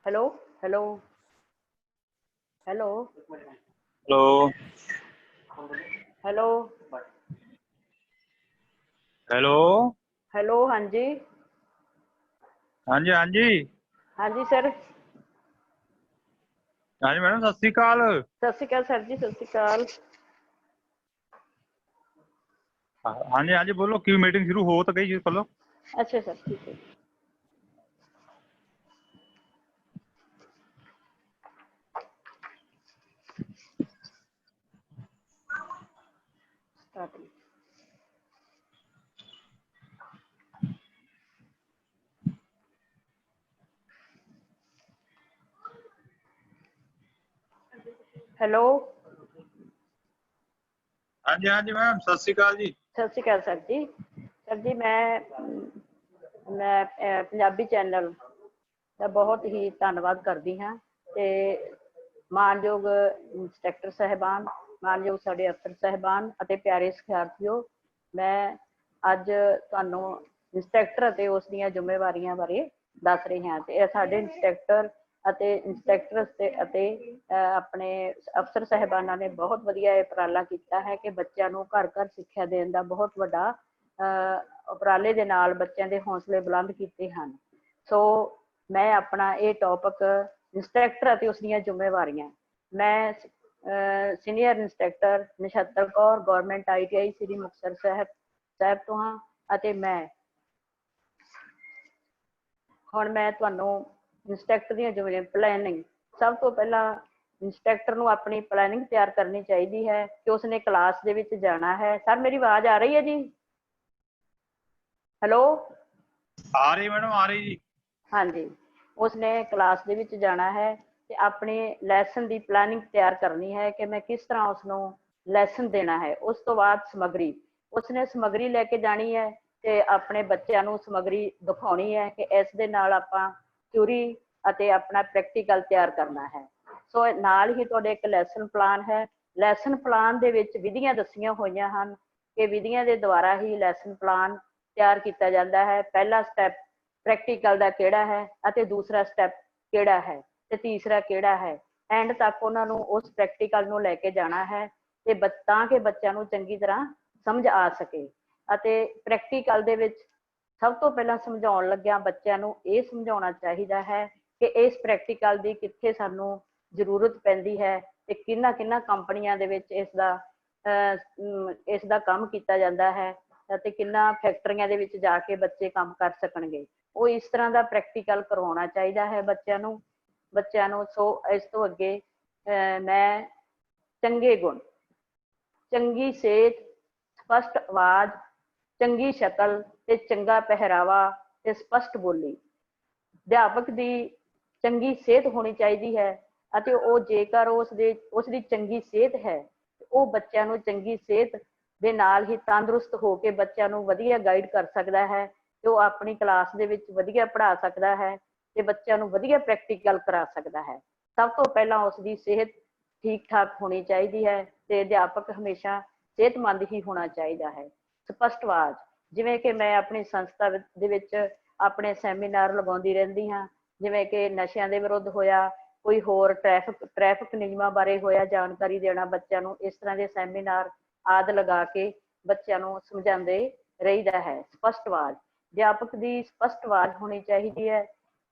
Hello hello hello hello hello hello. Hello. हाँ जी हाँ जी हाँ जी हाँ जी सर। हाँ जी मैडम, सत श्री अकाल। सत श्री अकाल सर जी, सत श्री अकाल। हाँ जी बोलो, की मीटिंग शुरू हो तो गई जी, चलो। अच्छा सर, ठीक है। स्टार्टिंग। हेलो। हाँ जी मैम, सत श्री अकाल जी। सत श्री अकाल सर जी। सर जी मैं पंजाबी चैनल ਦਾ ਬਹੁਤ ਹੀ ਧੰਨਵਾਦ ਕਰਦੀ ਹਾਂ ਤੇ ਮਾਨਯੋਗ ਇੰਸਪੈਕਟਰ ਸਾਹਿਬਾਨ, ਮਾਨਯੋਗ ਸਾਡੇ ਅਫਸਰ ਸਾਹਿਬਾਨ ਅਤੇ ਪਿਆਰੇ ਸਿਖਿਆਰਥੀਓ, ਮੈਂ ਅੱਜ ਤੁਹਾਨੂੰ ਇੰਸਪੈਕਟਰ ਅਤੇ ਉਸ ਦੀਆਂ ਜ਼ਿੰਮੇਵਾਰੀਆਂ ਬਾਰੇ ਦੱਸ ਰਹੀ ਹਾਂ। ਤੇ ਇਹ ਸਾਡੇ ਇੰਸਪੈਕਟਰ ਅਤੇ ਇੰਸਪੈਕਟਰ ਅਤੇ ਆਪਣੇ ਅਫਸਰ ਸਾਹਿਬਾਨਾਂ ਨੇ ਬਹੁਤ ਵਧੀਆ ਇਹ ਉਪਰਾਲਾ ਕੀਤਾ ਹੈ ਕਿ ਬੱਚਿਆਂ ਨੂੰ ਘਰ ਘਰ ਸਿੱਖਿਆ ਦੇਣ ਦਾ ਬਹੁਤ ਵੱਡਾ ਉਪਰਾਲੇ ਦੇ ਨਾਲ ਬੱਚਿਆਂ ਦੇ ਹੌਸਲੇ ਬੁਲੰਦ ਕੀਤੇ ਹਨ। ਸੋ ਮੈਂ ਆਪਣਾ ਇਹ ਟੌਪਿਕ ਇੰਸਪੈਕਟਰ ਅਤੇ ਉਸ ਦੀਆਂ ਜ਼ਿੰਮੇਵਾਰੀਆਂ, ਮੈਂ senior inspector Nachhattar Kaur, government ITI ਸ੍ਰੀ ਮੁਕਤਸਰ ਸਾਹਿਬ ਤੋਂ ਹਾਂ। ਅਤੇ ਹੁਣ ਮੈਂ ਤੁਹਾਨੂੰ ਇੰਸਪੈਕਟਰ ਦੀਆਂ ਜ਼ਿੰਮੇਵਾਰੀਆਂ, ਪਲੈਨਿੰਗ। ਸਭ ਤੋਂ ਪਹਿਲਾਂ ਇੰਸਪੈਕਟਰ ਨੂੰ ਆਪਣੀ ਪਲੈਨਿੰਗ ਤਿਆਰ ਕਰਨੀ ਚਾਹੀਦੀ ਹੈ ਕਿ ਉਸਨੇ ਕਲਾਸ ਦੇ ਵਿੱਚ ਜਾਣਾ ਹੈ। ਸਰ ਮੇਰੀ ਆਵਾਜ਼ ਆ ਰਹੀ ਹੈ ਜੀ? ਹੈਲੋ। ਆ ਰਹੀ ਮੈਡਮ, ਆ ਰਹੀ ਜੀ। ਹਾਂਜੀ, ਉਸਨੇ ਕਲਾਸ ਦੇ ਵਿੱਚ ਜਾਣਾ ਹੈ ਤੇ ਆਪਣੇ ਲੈਸਨ ਦੀ ਪਲਾਨਿੰਗ ਤਿਆਰ ਕਰਨੀ ਹੈ ਕਿ ਮੈਂ ਕਿਸ ਤਰ੍ਹਾਂ ਉਸਨੂੰ ਲੈਸਨ ਦੇਣਾ ਹੈ। ਉਸ ਤੋਂ ਬਾਅਦ ਸਮੱਗਰੀ, ਉਸਨੇ ਸਮੱਗਰੀ ਲੈ ਕੇ ਜਾਣੀ ਹੈ ਤੇ ਆਪਣੇ ਬੱਚਿਆਂ ਨੂੰ ਸਮੱਗਰੀ ਦਿਖਾਉਣੀ ਹੈ ਕਿ ਇਸ ਦੇ ਨਾਲ ਆਪਾਂ ਥਿਊਰੀ ਅਤੇ ਆਪਣਾ ਪ੍ਰੈਕਟੀਕਲ ਤਿਆਰ ਕਰਨਾ ਹੈ। ਸੋ ਨਾਲ ਹੀ ਤੁਹਾਡੇ ਇੱਕ ਲੈਸਨ ਪਲਾਨ ਹੈ। ਲੈਸਨ ਪਲਾਨ ਦੇ ਵਿੱਚ ਵਿਧੀਆਂ ਦੱਸੀਆਂ ਹੋਈਆਂ ਹਨ ਕਿ ਵਿਧੀਆਂ ਦੇ ਦੁਆਰਾ ਹੀ ਲੈਸਨ ਪਲਾਨ ਤਿਆਰ ਕੀਤਾ ਜਾਂਦਾ ਹੈ। ਪਹਿਲਾ ਸਟੈਪ ਪ੍ਰੈਕਟੀਕਲ ਦਾ ਕਿਹੜਾ ਹੈ ਅਤੇ ਦੂਸਰਾ ਸਟੈਪ ਕਿਹੜਾ ਹੈ ਤੇ ਤੀਸਰਾ ਕਿਹੜਾ ਹੈ। ਐਂਡ ਤੱਕ ਉਹਨਾਂ ਨੂੰ ਉਸ ਪ੍ਰੈਕਟੀਕਲ ਨੂੰ ਲੈ ਕੇ ਜਾਣਾ ਹੈ ਤੇ ਤਾਂ ਕਿ ਬੱਚਿਆਂ ਨੂੰ ਚੰਗੀ ਤਰ੍ਹਾਂ ਸਮਝ ਆ ਸਕੇ। ਅਤੇ ਪ੍ਰੈਕਟੀਕਲ ਦੇ ਵਿੱਚ ਸਭ ਤੋਂ ਪਹਿਲਾਂ ਸਮਝਾਉਣ ਲੱਗਿਆ ਬੱਚਿਆਂ ਨੂੰ ਇਹ ਸਮਝਾਉਣਾ ਚਾਹੀਦਾ ਹੈ ਕਿ ਇਸ ਪ੍ਰੈਕਟੀਕਲ ਦੀ ਕਿੱਥੇ ਸਾਨੂੰ ਜ਼ਰੂਰਤ ਪੈਂਦੀ ਹੈ ਤੇ ਕਿਹਨਾਂ ਕੰਪਨੀਆਂ ਦੇ ਵਿੱਚ ਇਸ ਦਾ ਕੰਮ ਕੀਤਾ ਜਾਂਦਾ ਹੈ ਅਤੇ ਕਿੰਨਾ ਫੈਕਟਰੀਆਂ ਦੇ ਵਿੱਚ ਜਾ ਕੇ ਬੱਚੇ ਕੰਮ ਕਰ ਸਕਣਗੇ। ਉਹ ਇਸ ਤਰ੍ਹਾਂ ਦਾ ਪ੍ਰੈਕਟੀਕਲ ਕਰਵਾਉਣਾ ਚਾਹੀਦਾ ਹੈ ਬੱਚਿਆਂ ਨੂੰ। ਸੋ ਇਸ ਤੋਂ ਅੱਗੇ ਮੈਂ ਚੰਗੇ ਗੁਣ, ਚੰਗੀ ਸਿਹਤ, ਸਪਸ਼ਟ ਆਵਾਜ਼, ਚੰਗੀ ਸ਼ਕਲ ਤੇ ਚੰਗਾ ਪਹਿਰਾਵਾ ਤੇ ਸਪਸ਼ਟ ਬੋਲੀ। ਅਧਿਆਪਕ ਦੀ ਚੰਗੀ ਸਿਹਤ ਹੋਣੀ ਚਾਹੀਦੀ ਹੈ ਅਤੇ ਉਹ ਜੇਕਰ ਉਸਦੀ ਚੰਗੀ ਸਿਹਤ ਹੈ, ਉਹ ਬੱਚਿਆਂ ਨੂੰ ਚੰਗੀ ਸਿਹਤ ਦੇ ਨਾਲ ਹੀ ਤੰਦਰੁਸਤ ਹੋ ਕੇ ਬੱਚਿਆਂ ਨੂੰ ਵਧੀਆ ਗਾਈਡ ਕਰ ਸਕਦਾ ਹੈ ਤੇ ਉਹ ਆਪਣੀ ਕਲਾਸ ਦੇ ਵਿੱਚ ਵਧੀਆ ਪੜ੍ਹਾ ਸਕਦਾ ਹੈ ਤੇ ਬੱਚਿਆਂ ਨੂੰ ਵਧੀਆ ਪ੍ਰੈਕਟੀਕਲ ਕਰਾ ਸਕਦਾ ਹੈ। ਸਭ ਤੋਂ ਪਹਿਲਾਂ ਉਸਦੀ ਸਿਹਤ ਠੀਕ ਠਾਕ ਹੋਣੀ ਚਾਹੀਦੀ ਹੈ ਤੇ ਅਧਿਆਪਕ ਹਮੇਸ਼ਾ ਸਿਹਤਮੰਦ ਹੀ ਹੋਣਾ ਚਾਹੀਦਾ ਹੈ। ਸਪਸ਼ਟ ਆਵਾਜ਼, ਜਿਵੇਂ ਕਿ ਮੈਂ ਆਪਣੀ ਸੰਸਥਾ ਦੇ ਵਿੱਚ ਆਪਣੇ ਸੈਮੀਨਾਰ ਲਗਾਉਂਦੀ ਰਹਿੰਦੀ ਹਾਂ, ਜਿਵੇਂ ਕਿ ਨਸ਼ਿਆਂ ਦੇ ਵਿਰੁੱਧ ਹੋਇਆ, ਕੋਈ ਹੋਰ ਟ੍ਰੈਫਿਕ ਨਿਯਮਾਂ ਬਾਰੇ ਹੋਇਆ, ਜਾਣਕਾਰੀ ਦੇਣਾ ਬੱਚਿਆਂ ਨੂੰ। ਇਸ ਤਰ੍ਹਾਂ ਦੇ ਸੈਮੀਨਾਰ ਆਦਿ ਲਗਾ ਕੇ ਬੱਚਿਆਂ ਨੂੰ ਸਮਝਾਉਂਦੇ ਰਹੀਦਾ ਹੈ। ਸਪਸ਼ਟ ਆਵਾਜ਼, ਅਧਿਆਪਕ ਦੀ ਸਪਸ਼ਟ ਆਵਾਜ਼ ਹੋਣੀ ਚਾਹੀਦੀ ਹੈ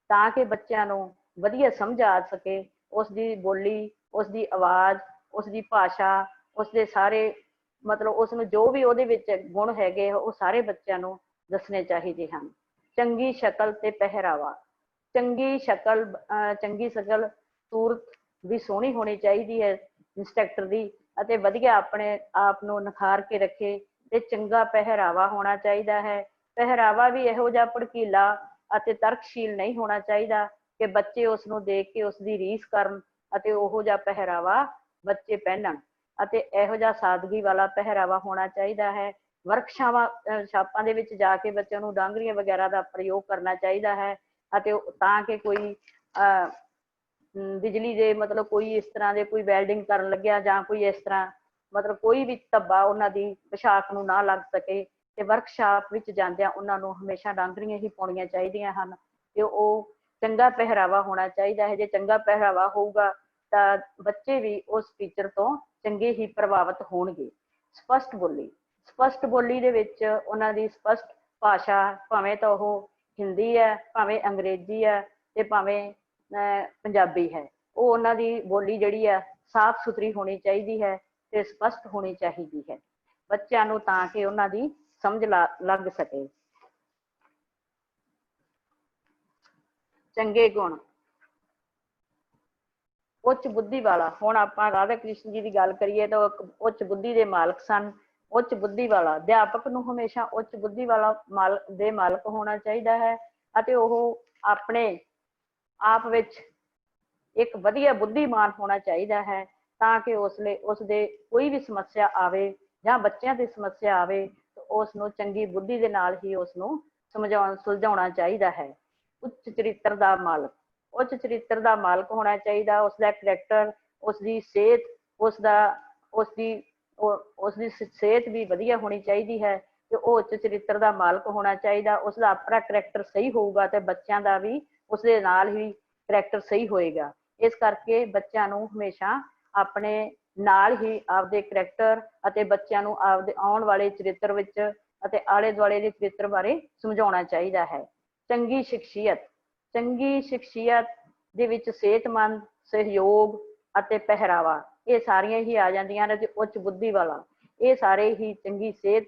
ਤਾਂ ਕਿ ਬੱਚਿਆਂ ਨੂੰ ਵਧੀਆ ਸਮਝ ਆ ਸਕੇ। ਉਸਦੀ ਬੋਲੀ, ਉਸਦੀ ਆਵਾਜ਼, ਉਸਦੀ ਭਾਸ਼ਾ, ਉਸਦੇ ਸਾਰੇ ਮਤਲਬ ਉਸਨੂੰ ਜੋ ਵੀ ਉਹਦੇ ਵਿੱਚ ਗੁਣ ਹੈਗੇ ਉਹ ਸਾਰੇ ਬੱਚਿਆਂ ਨੂੰ ਦੱਸਣੇ ਚਾਹੀਦੇ ਹਨ। ਚੰਗੀ ਸ਼ਕਲ ਤੇ ਪਹਿਰਾਵਾ, ਚੰਗੀ ਸ਼ਕਲ ਸੂਰਤ ਵੀ ਸੋਹਣੀ ਹੋਣੀ ਚਾਹੀਦੀ ਹੈ ਇੰਸਪੈਕਟਰ ਦੀ ਅਤੇ ਵਧੀਆ ਆਪਣੇ ਆਪ ਨੂੰ ਨਿਖਾਰ ਕੇ ਰੱਖੇ ਤੇ ਚੰਗਾ ਪਹਿਰਾਵਾ ਹੋਣਾ ਚਾਹੀਦਾ ਹੈ। ਪਹਿਰਾਵਾ ਵੀ ਇਹੋ ਜਿਹਾ ਭੜਕੀਲਾ ਅਤੇ ਤਰਕਸ਼ੀਲ ਨਹੀਂ ਹੋਣਾ ਚਾਹੀਦਾ ਕਿ ਬੱਚੇ ਉਸਨੂੰ ਦੇਖ ਕੇ ਉਸਦੀ ਰੀਸ ਕਰਨ ਅਤੇ ਉਹੋ ਜਿਹਾ ਪਹਿਰਾਵਾ ਬੱਚੇ ਪਹਿਨਣ। ਅਤੇ ਇਹੋ ਜਿਹਾ ਸਾਦਗੀ ਵਾਲਾ ਪਹਿਰਾਵਾ ਹੋਣਾ ਚਾਹੀਦਾ ਹੈ। ਵਰਕਸ਼ਾਪਾਂ ਦੇ ਵਿੱਚ ਜਾ ਕੇ ਬੱਚਿਆਂ ਨੂੰ ਡਾਂਗਰੀਆਂ ਵਗੈਰਾ ਦਾ ਪ੍ਰਯੋਗ ਕਰਨਾ ਚਾਹੀਦਾ ਹੈ ਅਤੇ ਤਾਂ ਕਿ ਕੋਈ ਬਿਜਲੀ ਦੇ ਮਤਲਬ ਕੋਈ ਇਸ ਤਰ੍ਹਾਂ ਦੇ ਕੋਈ ਵੈਲਡਿੰਗ ਕਰਨ ਲੱਗਿਆ ਜਾਂ ਕੋਈ ਇਸ ਤਰ੍ਹਾਂ ਮਤਲਬ ਕੋਈ ਵੀ ਧੱਬਾ ਉਹਨਾਂ ਦੀ ਪੁਸ਼ਾਕ ਨੂੰ ਨਾ ਲੱਗ ਸਕੇ। ਤੇ ਵਰਕਸ਼ਾਪ ਵਿੱਚ ਜਾਂਦਿਆਂ ਉਹਨਾਂ ਨੂੰ ਹਮੇਸ਼ਾ ਡਾਂਗਰੀਆਂ ਹੀ ਪਾਉਣੀਆਂ ਚਾਹੀਦੀਆਂ ਹਨ ਤੇ ਉਹ ਚੰਗਾ ਪਹਿਰਾਵਾ ਹੋਣਾ ਚਾਹੀਦਾ ਹੈ। ਜੇ ਚੰਗਾ ਪਹਿਰਾਵਾ ਹੋਊਗਾ ਤਾਂ ਬੱਚੇ ਵੀ ਉਸ ਟੀਚਰ ਤੋਂ ਚੰਗੇ ਹੀ ਪ੍ਰਭਾਵਿਤ ਹੋਣਗੇ। ਸਪਸ਼ਟ ਬੋਲੀ ਦੇ ਵਿੱਚ ਉਹਨਾਂ ਦੀ ਸਪਸ਼ਟ ਭਾਸ਼ਾ, ਭਾਵੇਂ ਤਾਂ ਉਹ ਹਿੰਦੀ ਹੈ, ਭਾਵੇਂ ਅੰਗਰੇਜ਼ੀ ਹੈ ਤੇ ਭਾਵੇਂ ਪੰਜਾਬੀ ਹੈ, ਉਹ ਉਹਨਾਂ ਦੀ ਬੋਲੀ ਜਿਹੜੀ ਆ ਸਾਫ਼ ਸੁਥਰੀ ਹੋਣੀ ਚਾਹੀਦੀ ਹੈ ਤੇ ਸਪਸ਼ਟ ਹੋਣੀ ਚਾਹੀਦੀ ਹੈ ਬੱਚਿਆਂ ਨੂੰ, ਤਾਂ ਕਿ ਉਹਨਾਂ ਦੀ ਸਮਝ ਲੱਗ ਸਕੇ। ਚੰਗੇ ਗੁਣ। ਉੱਚ ਬੁੱਧੀ ਵਾਲਾ। ਹੁਣ ਆਪਾਂ ਰਾਧਾ ਕ੍ਰਿਸ਼ਨ ਜੀ ਦੀ ਗੱਲ ਕਰੀਏ ਤਾਂ ਉਹ ਉੱਚ ਬੁੱਧੀ ਦੇ ਮਾਲਕ ਸਨ। ਉੱਚ ਬੁੱਧੀ ਵਾਲਾ ਅਧਿਆਪਕ ਨੂੰ ਹਮੇਸ਼ਾ ਉੱਚ ਬੁੱਧੀ ਵਾਲਾ ਮਾਲਕ ਹੋਣਾ ਚਾਹੀਦਾ ਹੈ ਅਤੇ ਉਹ ਆਪਣੇ ਆਪ ਵਿੱਚ ਇੱਕ ਵਧੀਆ ਬੁੱਧੀਮਾਨ ਹੋਣਾ ਚਾਹੀਦਾ ਹੈ, ਤਾਂ ਕਿ ਉਸਦੇ ਕੋਈ ਵੀ ਸਮੱਸਿਆ ਆਵੇ ਜਾਂ ਬੱਚਿਆਂ ਦੀ ਸਮੱਸਿਆ ਆਵੇ ਤਾਂ ਉਸ ਨੂੰ ਚੰਗੀ ਬੁੱਧੀ ਦੇ ਨਾਲ ਹੀ ਉਸ ਨੂੰ ਸੁਲਝਾਉਣਾ ਚਾਹੀਦਾ ਹੈ। ਉੱਚ ਚਰਿੱਤਰ ਦਾ ਮਾਲਕ। ਉੱਚ ਚਰਿੱਤਰ ਦਾ ਮਾਲਕ ਹੋਣਾ ਚਾਹੀਦਾ। ਉਸਦਾ ਕਰੈਕਟਰ, ਉਸਦੀ ਸਿਹਤ, ਉਸਦੀ ਸਿਹਤ ਵੀ ਵਧੀਆ ਹੋਣੀ ਚਾਹੀਦੀ ਹੈ ਤੇ ਉਹ ਉੱਚ ਚਰਿੱਤਰ ਦਾ ਮਾਲਕ ਹੋਣਾ ਚਾਹੀਦਾ। ਉਸਦਾ ਆਪਣਾ ਕਰੈਕਟਰ ਸਹੀ ਹੋਊਗਾ ਤੇ ਬੱਚਿਆਂ ਦਾ ਵੀ ਉਸਦੇ ਨਾਲ ਹੀ ਕਰੈਕਟਰ ਸਹੀ ਹੋਏਗਾ। ਇਸ ਕਰਕੇ ਬੱਚਿਆਂ ਨੂੰ ਹਮੇਸ਼ਾ ਆਪਣੇ ਨਾਲ ਹੀ ਆਪਦੇ ਕਰੈਕਟਰ ਅਤੇ ਬੱਚਿਆਂ ਨੂੰ ਆਪਦੇ ਆਉਣ ਵਾਲੇ ਚਰਿੱਤਰ ਵਿੱਚ ਅਤੇ ਆਲੇ ਦੁਆਲੇ ਦੇ ਚਰਿੱਤਰ ਬਾਰੇ ਸਮਝਾਉਣਾ ਚਾਹੀਦਾ ਹੈ। ਚੰਗੀ ਸ਼ਖਸੀਅਤ ਦੇ ਵਿੱਚ ਸਿਹਤਮੰਦ, ਸਹਿਯੋਗ ਅਤੇ ਪਹਿਰਾਵਾ, ਇਹ ਸਾਰੀਆਂ ਹੀ ਆ ਜਾਂਦੀਆਂ ਨੇ। ਤੇ ਉੱਚ ਬੁੱਧੀ ਵਾਲਾ, ਇਹ ਸਾਰੇ ਹੀ ਚੰਗੀ ਸਿਹਤ,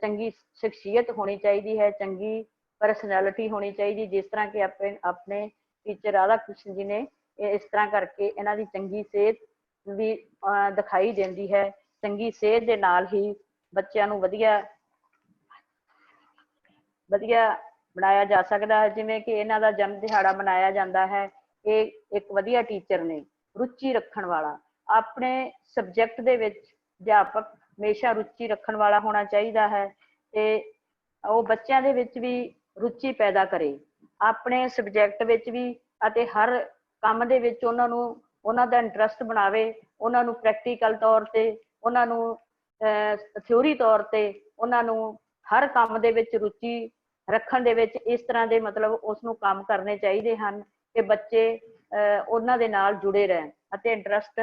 ਚੰਗੀ ਸ਼ਖਸੀਅਤ ਹੋਣੀ ਚਾਹੀਦੀ ਹੈ, ਚੰਗੀ ਪਰਸਨੈਲਿਟੀ ਹੋਣੀ ਚਾਹੀਦੀ। ਜਿਸ ਤਰ੍ਹਾਂ ਕਿ ਆਪਣੇ ਟੀਚਰ ਰਾਧਾ ਕ੍ਰਿਸ਼ਨ ਜੀ ਨੇ ਇਸ ਤਰ੍ਹਾਂ ਕਰਕੇ ਇਹਨਾਂ ਦੀ ਚੰਗੀ ਸਿਹਤ ਵੀ ਦਿਖਾਈ ਦਿੰਦੀ ਹੈ। ਚੰਗੀ ਸਿਹਤ ਦੇ ਨਾਲ ਹੀ ਬੱਚਿਆਂ ਨੂੰ ਵਧੀਆ ਬਣਾਇਆ ਜਾ ਸਕਦਾ ਹੈ। ਜਿਵੇਂ ਕਿ ਇਹਨਾਂ ਦਾ ਜਨਮ ਦਿਹਾੜਾ ਮਨਾਇਆ ਜਾਂਦਾ ਹੈ। ਇਹ ਇੱਕ ਵਧੀਆ ਟੀਚਰ ਨੇ। ਰੁਚੀ ਰੱਖਣ ਵਾਲਾ। ਆਪਣੇ ਸਬਜੈਕਟ ਦੇ ਵਿੱਚ ਅਧਿਆਪਕ ਹਮੇਸ਼ਾ ਰੁਚੀ ਰੱਖਣ ਵਾਲਾ ਹੋਣਾ ਚਾਹੀਦਾ ਹੈ ਤੇ ਉਹ ਬੱਚਿਆਂ ਦੇ ਵਿੱਚ ਵੀ ਰੁਚੀ ਪੈਦਾ ਕਰੇ ਆਪਣੇ ਸਬਜੈਕਟ ਵਿੱਚ ਵੀ, ਅਤੇ ਹਰ ਕੰਮ ਦੇ ਵਿੱਚ ਉਹਨਾਂ ਦਾ ਇੰਟਰਸਟ ਬਣਾਵੇ। ਉਹਨਾਂ ਨੂੰ ਪ੍ਰੈਕਟੀਕਲ ਤੌਰ ਤੇ, ਉਹਨਾਂ ਨੂੰ ਥਿਊਰੀ ਤੌਰ ਤੇ, ਉਹਨਾਂ ਨੂੰ ਹਰ ਕੰਮ ਦੇ ਵਿੱਚ ਰੁਚੀ ਰੱਖਣ ਦੇ ਵਿੱਚ ਇਸ ਤਰ੍ਹਾਂ ਦੇ ਮਤਲਬ ਉਸਨੂੰ ਕੰਮ ਕਰਨੇ ਚਾਹੀਦੇ ਹਨ ਕਿ ਬੱਚੇ ਉਹਨਾਂ ਦੇ ਨਾਲ ਜੁੜੇ ਰਹਿਣ ਅਤੇ ਇੰਟਰਸਟ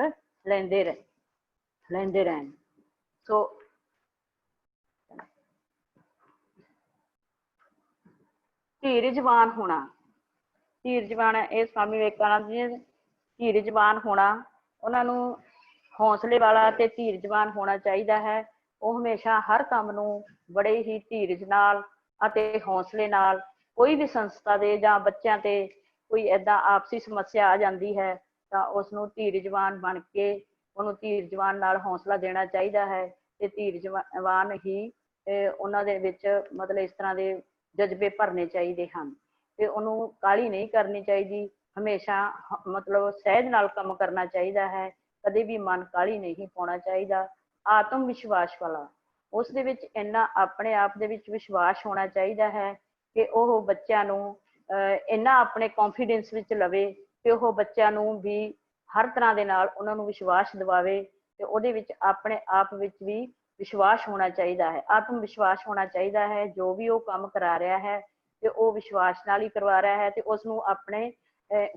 ਲੈਂਦੇ ਰਹਿਣ। ਸੋ ਧੀਰਜਵਾਨ ਹੋਣਾ। ਇਹ ਸਵਾਮੀ ਵਿਵੇਕਾਨੰਦ ਜੀ ਨੇ ਧੀਰਜਵਾਨ ਹੋਣਾ, ਉਹਨਾਂ ਨੂੰ ਹੌਸਲੇ ਵਾਲਾ ਤੇ ਧੀਰਜਵਾਨ ਹੋਣਾ ਚਾਹੀਦਾ ਹੈ। ਉਹ ਹਮੇਸ਼ਾ ਹਰ ਕੰਮ ਨੂੰ ਬੜੇ ਹੀ ਧੀਰਜ ਨਾਲ ਅਤੇ ਹੌਸਲੇ ਨਾਲ, ਕੋਈ ਵੀ ਸੰਸਥਾ ਦੇ ਜਾਂ ਬੱਚਿਆਂ ਤੇ ਕੋਈ ਏਦਾਂ ਆਪਸੀ ਸਮੱਸਿਆ ਆ ਜਾਂਦੀ ਹੈ ਤਾਂ ਉਸਨੂੰ ਧੀਰਜਵਾਨ ਬਣ ਕੇ ਉਹਨੂੰ ਧੀਰਜਵਾਨ ਨਾਲ ਹੌਸਲਾ ਦੇਣਾ ਚਾਹੀਦਾ ਹੈ ਤੇ ਧੀਰਜਵਾਨ ਹੀ ਉਹਨਾਂ ਦੇ ਵਿੱਚ ਮਤਲਬ ਇਸ ਤਰ੍ਹਾਂ ਦੇ ਜਜ਼ਬੇ ਭਰਨੇ ਚਾਹੀਦੇ ਹਨ ਤੇ ਉਹਨੂੰ ਕਾਹਲੀ ਨਹੀਂ ਕਰਨੀ ਚਾਹੀਦੀ। ਹਮੇਸ਼ਾ ਮਤਲਬ ਸਹਿਜ ਨਾਲ ਕੰਮ ਕਰਨਾ ਚਾਹੀਦਾ ਹੈ, ਕਦੇ ਵੀ ਮਨ ਕਾਹਲੀ ਨਹੀਂ ਪਾਉਣਾ ਚਾਹੀਦਾ। ਆਤਮ ਵਿਸ਼ਵਾਸ ਵਾਲਾ। ਉਸ ਦੇ ਵਿੱਚ ਇੰਨਾ ਆਪਣੇ ਆਪ ਦੇ ਵਿੱਚ ਵਿਸ਼ਵਾਸ ਹੋਣਾ ਚਾਹੀਦਾ ਹੈ ਕਿ ਉਹ ਬੱਚਿਆਂ ਨੂੰ ਇੰਨਾ ਆਪਣੇ ਕੌਨਫੀਡੈਂਸ ਵਿੱਚ ਲਵੇ ਕਿ ਉਹ ਬੱਚਿਆਂ ਨੂੰ ਵੀ ਹਰ ਤਰ੍ਹਾਂ ਦੇ ਨਾਲ ਉਹਨਾਂ ਨੂੰ ਵਿਸ਼ਵਾਸ ਦਿਵਾਵੇ ਤੇ ਉਹਦੇ ਵਿੱਚ ਆਪਣੇ ਆਪ ਵਿੱਚ ਵੀ ਵਿਸ਼ਵਾਸ ਹੋਣਾ ਚਾਹੀਦਾ ਹੈ, ਆਤਮ ਵਿਸ਼ਵਾਸ ਹੋਣਾ ਚਾਹੀਦਾ ਹੈ। ਜੋ ਵੀ ਉਹ ਕੰਮ ਕਰਾ ਰਿਹਾ ਹੈ ਤੇ ਉਹ ਵਿਸ਼ਵਾਸ ਨਾਲ ਹੀ ਕਰਵਾ ਰਿਹਾ ਹੈ ਤੇ ਉਸਨੂੰ ਆਪਣੇ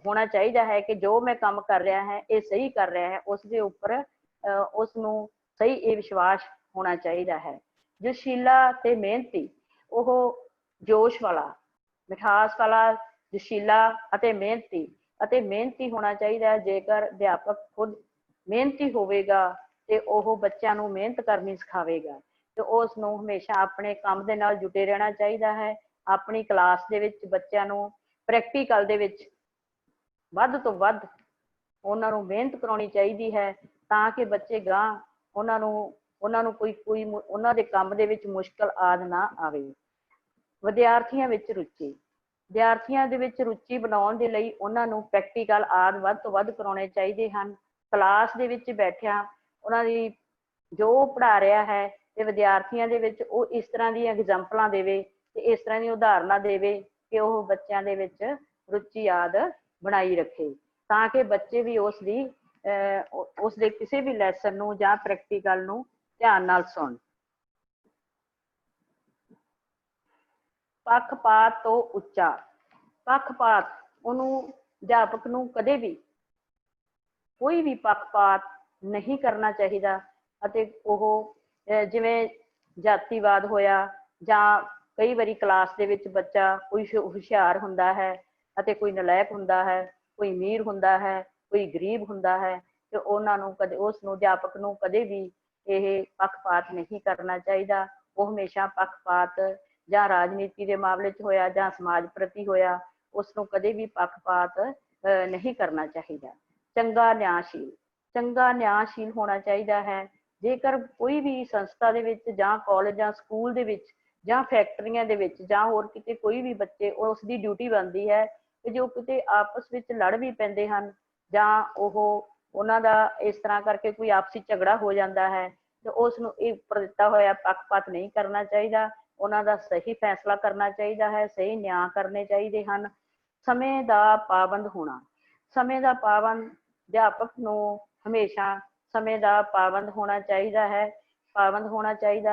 ਹੋਣਾ ਚਾਹੀਦਾ ਹੈ ਕਿ ਜੋ ਮੈਂ ਕੰਮ ਕਰ ਰਿਹਾ ਹੈ ਇਹ ਸਹੀ ਕਰ ਰਿਹਾ ਹੈ। ਉਸਦੇ ਉੱਪਰ ਉਸਨੂੰ ਸਹੀ ਇਹ ਵਿਸ਼ਵਾਸ ਹੋਣਾ ਚਾਹੀਦਾ ਹੈ। ਜੋਸ਼ੀਲਾ ਤੇ ਮਿਹਨਤੀ। ਉਹ ਜੋਸ਼ ਵਾਲਾ, ਮਿਠਾਸ ਵਾਲਾ, ਜੋਸ਼ੀਲਾ ਅਤੇ ਮਿਹਨਤੀ ਹੋਣਾ ਚਾਹੀਦਾ ਹੈ। ਜੇਕਰ ਅਧਿਆਪਕ ਖੁਦ ਮਿਹਨਤੀ ਹੋਵੇਗਾ ਤੇ ਉਹ ਬੱਚਿਆਂ ਨੂੰ ਮਿਹਨਤ ਕਰਨੀ ਸਿਖਾਵੇਗਾ ਤੇ ਉਸ ਨੂੰ ਹਮੇਸ਼ਾ ਆਪਣੇ ਕੰਮ ਦੇ ਨਾਲ ਜੁਟੇ ਰਹਿਣਾ ਚਾਹੀਦਾ ਹੈ। ਆਪਣੀ ਕਲਾਸ ਦੇ ਵਿੱਚ ਬੱਚਿਆਂ ਨੂੰ ਪ੍ਰੈਕਟੀਕਲ ਦੇ ਵਿੱਚ ਵੱਧ ਤੋਂ ਵੱਧ ਉਹਨਾਂ ਨੂੰ ਮਿਹਨਤ ਕਰਾਉਣੀ ਚਾਹੀਦੀ ਹੈ ਤਾਂ ਕਿ ਬੱਚੇ ਗਾਂਹ ਉਹਨਾਂ ਨੂੰ ਕੋਈ ਉਹਨਾਂ ਦੇ ਕੰਮ ਦੇ ਵਿੱਚ ਮੁਸ਼ਕਲ ਆਦਿ ਨਾ ਆਵੇ। ਵਿਦਿਆਰਥੀਆਂ ਵਿੱਚ ਰੁਚੀ ਬਣਾਉਣ ਦੇ ਲਈ ਉਹਨਾਂ ਨੂੰ ਪ੍ਰੈਕਟੀਕਲ ਆਦਿ ਵੱਧ ਤੋਂ ਵੱਧ ਕਰਾਉਣੇ ਚਾਹੀਦੇ ਹਨ। ਕਲਾਸ ਦੇ ਵਿੱਚ ਬੈਠਿਆਂ ਉਹਨਾਂ ਦੀ ਜੋ ਪੜ੍ਹਾ ਰਿਹਾ ਹੈ ਤੇ ਵਿਦਿਆਰਥੀਆਂ ਦੇ ਵਿੱਚ ਉਹ ਇਸ ਤਰ੍ਹਾਂ ਦੀਆਂ ਐਗਜ਼ਾਮਪਲਾਂ ਦੇਵੇ ਤੇ ਇਸ ਤਰ੍ਹਾਂ ਦੀ ਉਦਾਹਰਨਾਂ ਦੇਵੇ ਕਿ ਉਹ ਬੱਚਿਆਂ ਦੇ ਵਿੱਚ ਰੁਚੀ ਆਦਿ ਬਣਾਈ ਰੱਖੇ ਤਾਂ ਕਿ ਬੱਚੇ ਵੀ ਉਸਦੇ ਕਿਸੇ ਵੀ ਲੈਸਨ ਨੂੰ ਜਾਂ ਪ੍ਰੈਕਟੀਕਲ ਨੂੰ ਧਿਆਨ ਨਾਲ ਸੁਣਨ। ਪੱਖਪਾਤ ਤੋਂ ਉੱਚਾ। ਪੱਖਪਾਤ ਉਹਨੂੰ ਅਧਿਆਪਕ ਨੂੰ ਕਦੇ ਵੀ ਕੋਈ ਵੀ ਪੱਖਪਾਤ ਨਹੀਂ ਕਰਨਾ ਚਾਹੀਦਾ ਅਤੇ ਉਹ ਜਿਵੇਂ ਜਾਤੀਵਾਦ ਹੋਇਆ ਜਾਂ ਕਈ ਵਾਰੀ ਕਲਾਸ ਦੇ ਵਿੱਚ ਬੱਚਾ ਕੋਈ ਹੁਸ਼ਿਆਰ ਹੁੰਦਾ ਹੈ ਅਤੇ ਕੋਈ ਨਲਾਇਕ ਹੁੰਦਾ ਹੈ, ਕੋਈ ਅਮੀਰ ਹੁੰਦਾ ਹੈ, ਕੋਈ ਗਰੀਬ ਹੁੰਦਾ ਹੈ, ਤੇ ਉਹਨਾਂ ਨੂੰ ਕਦੇ ਉਸ ਨੂੰ ਅਧਿਆਪਕ ਨੂੰ ਕਦੇ ਵੀ ਇਹ ਪੱਖਪਾਤ ਨਹੀਂ ਕਰਨਾ ਚਾਹੀਦਾ। ਉਹ ਹਮੇਸ਼ਾ ਪੱਖਪਾਤ ਜਾਂ ਰਾਜਨੀਤੀ ਦੇ ਮਾਮਲੇ 'ਚ ਹੋਇਆ ਜਾਂ ਸਮਾਜ ਪ੍ਰਤੀ ਹੋਇਆ, ਉਸ ਨੂੰ ਕਦੇ ਵੀ ਪੱਖਪਾਤ ਨਹੀਂ ਕਰਨਾ ਚਾਹੀਦਾ। ਚੰਗਾ ਨਿਆਂਸ਼ੀਲ ਹੋਣਾ ਚਾਹੀਦਾ ਹੈ। ਜੇਕਰ ਕੋਈ ਵੀ ਸੰਸਥਾ ਦੇ ਵਿੱਚ ਜਾਂ ਕਾਲਜ ਜਾਂ ਸਕੂਲ ਦੇ ਵਿੱਚ ਜਾਂ ਫੈਕਟਰੀਆਂ ਦੇ ਵਿੱਚ ਜਾਂ ਹੋਰ ਕਿਤੇ ਕੋਈ ਵੀ ਬੱਚੇ, ਉਸ ਦੀ ਡਿਊਟੀ ਬਣਦੀ ਹੈ ਕਿ ਜੋ ਕਿਤੇ ਆਪਸ ਵਿੱਚ ਲੜ ਵੀ ਪੈਂਦੇ ਹਨ ਜਾਂ ਉਹਨਾਂ ਦਾ ਇਸ ਤਰ੍ਹਾਂ ਕਰਕੇ ਕੋਈ ਆਪਸੀ ਝਗੜਾ ਹੋ ਜਾਂਦਾ ਹੈ, ਤੇ ਉਸ ਨੂੰ ਇਹ ਉੱਪਰ ਦਿੱਤਾ ਹੋਇਆ ਪੱਖਪਾਤ ਨਹੀਂ ਕਰਨਾ ਚਾਹੀਦਾ। ਉਹਨਾਂ ਦਾ ਸਹੀ ਫੈਸਲਾ ਕਰਨਾ ਚਾਹੀਦਾ ਹੈ, ਸਹੀ ਨਿਆਂ ਕਰਨੇ ਚਾਹੀਦੇ ਹਨ। ਸਮੇਂ ਦਾ ਪਾਬੰਦ ਹੋਣਾ, ਸਮੇਂ ਦਾ ਪਾਬੰਦ ਅਧਿਆਪਕ ਨੂੰ ਹਮੇਸ਼ਾ ਸਮੇਂ ਦਾ ਪਾਬੰਦ ਹੋਣਾ ਚਾਹੀਦਾ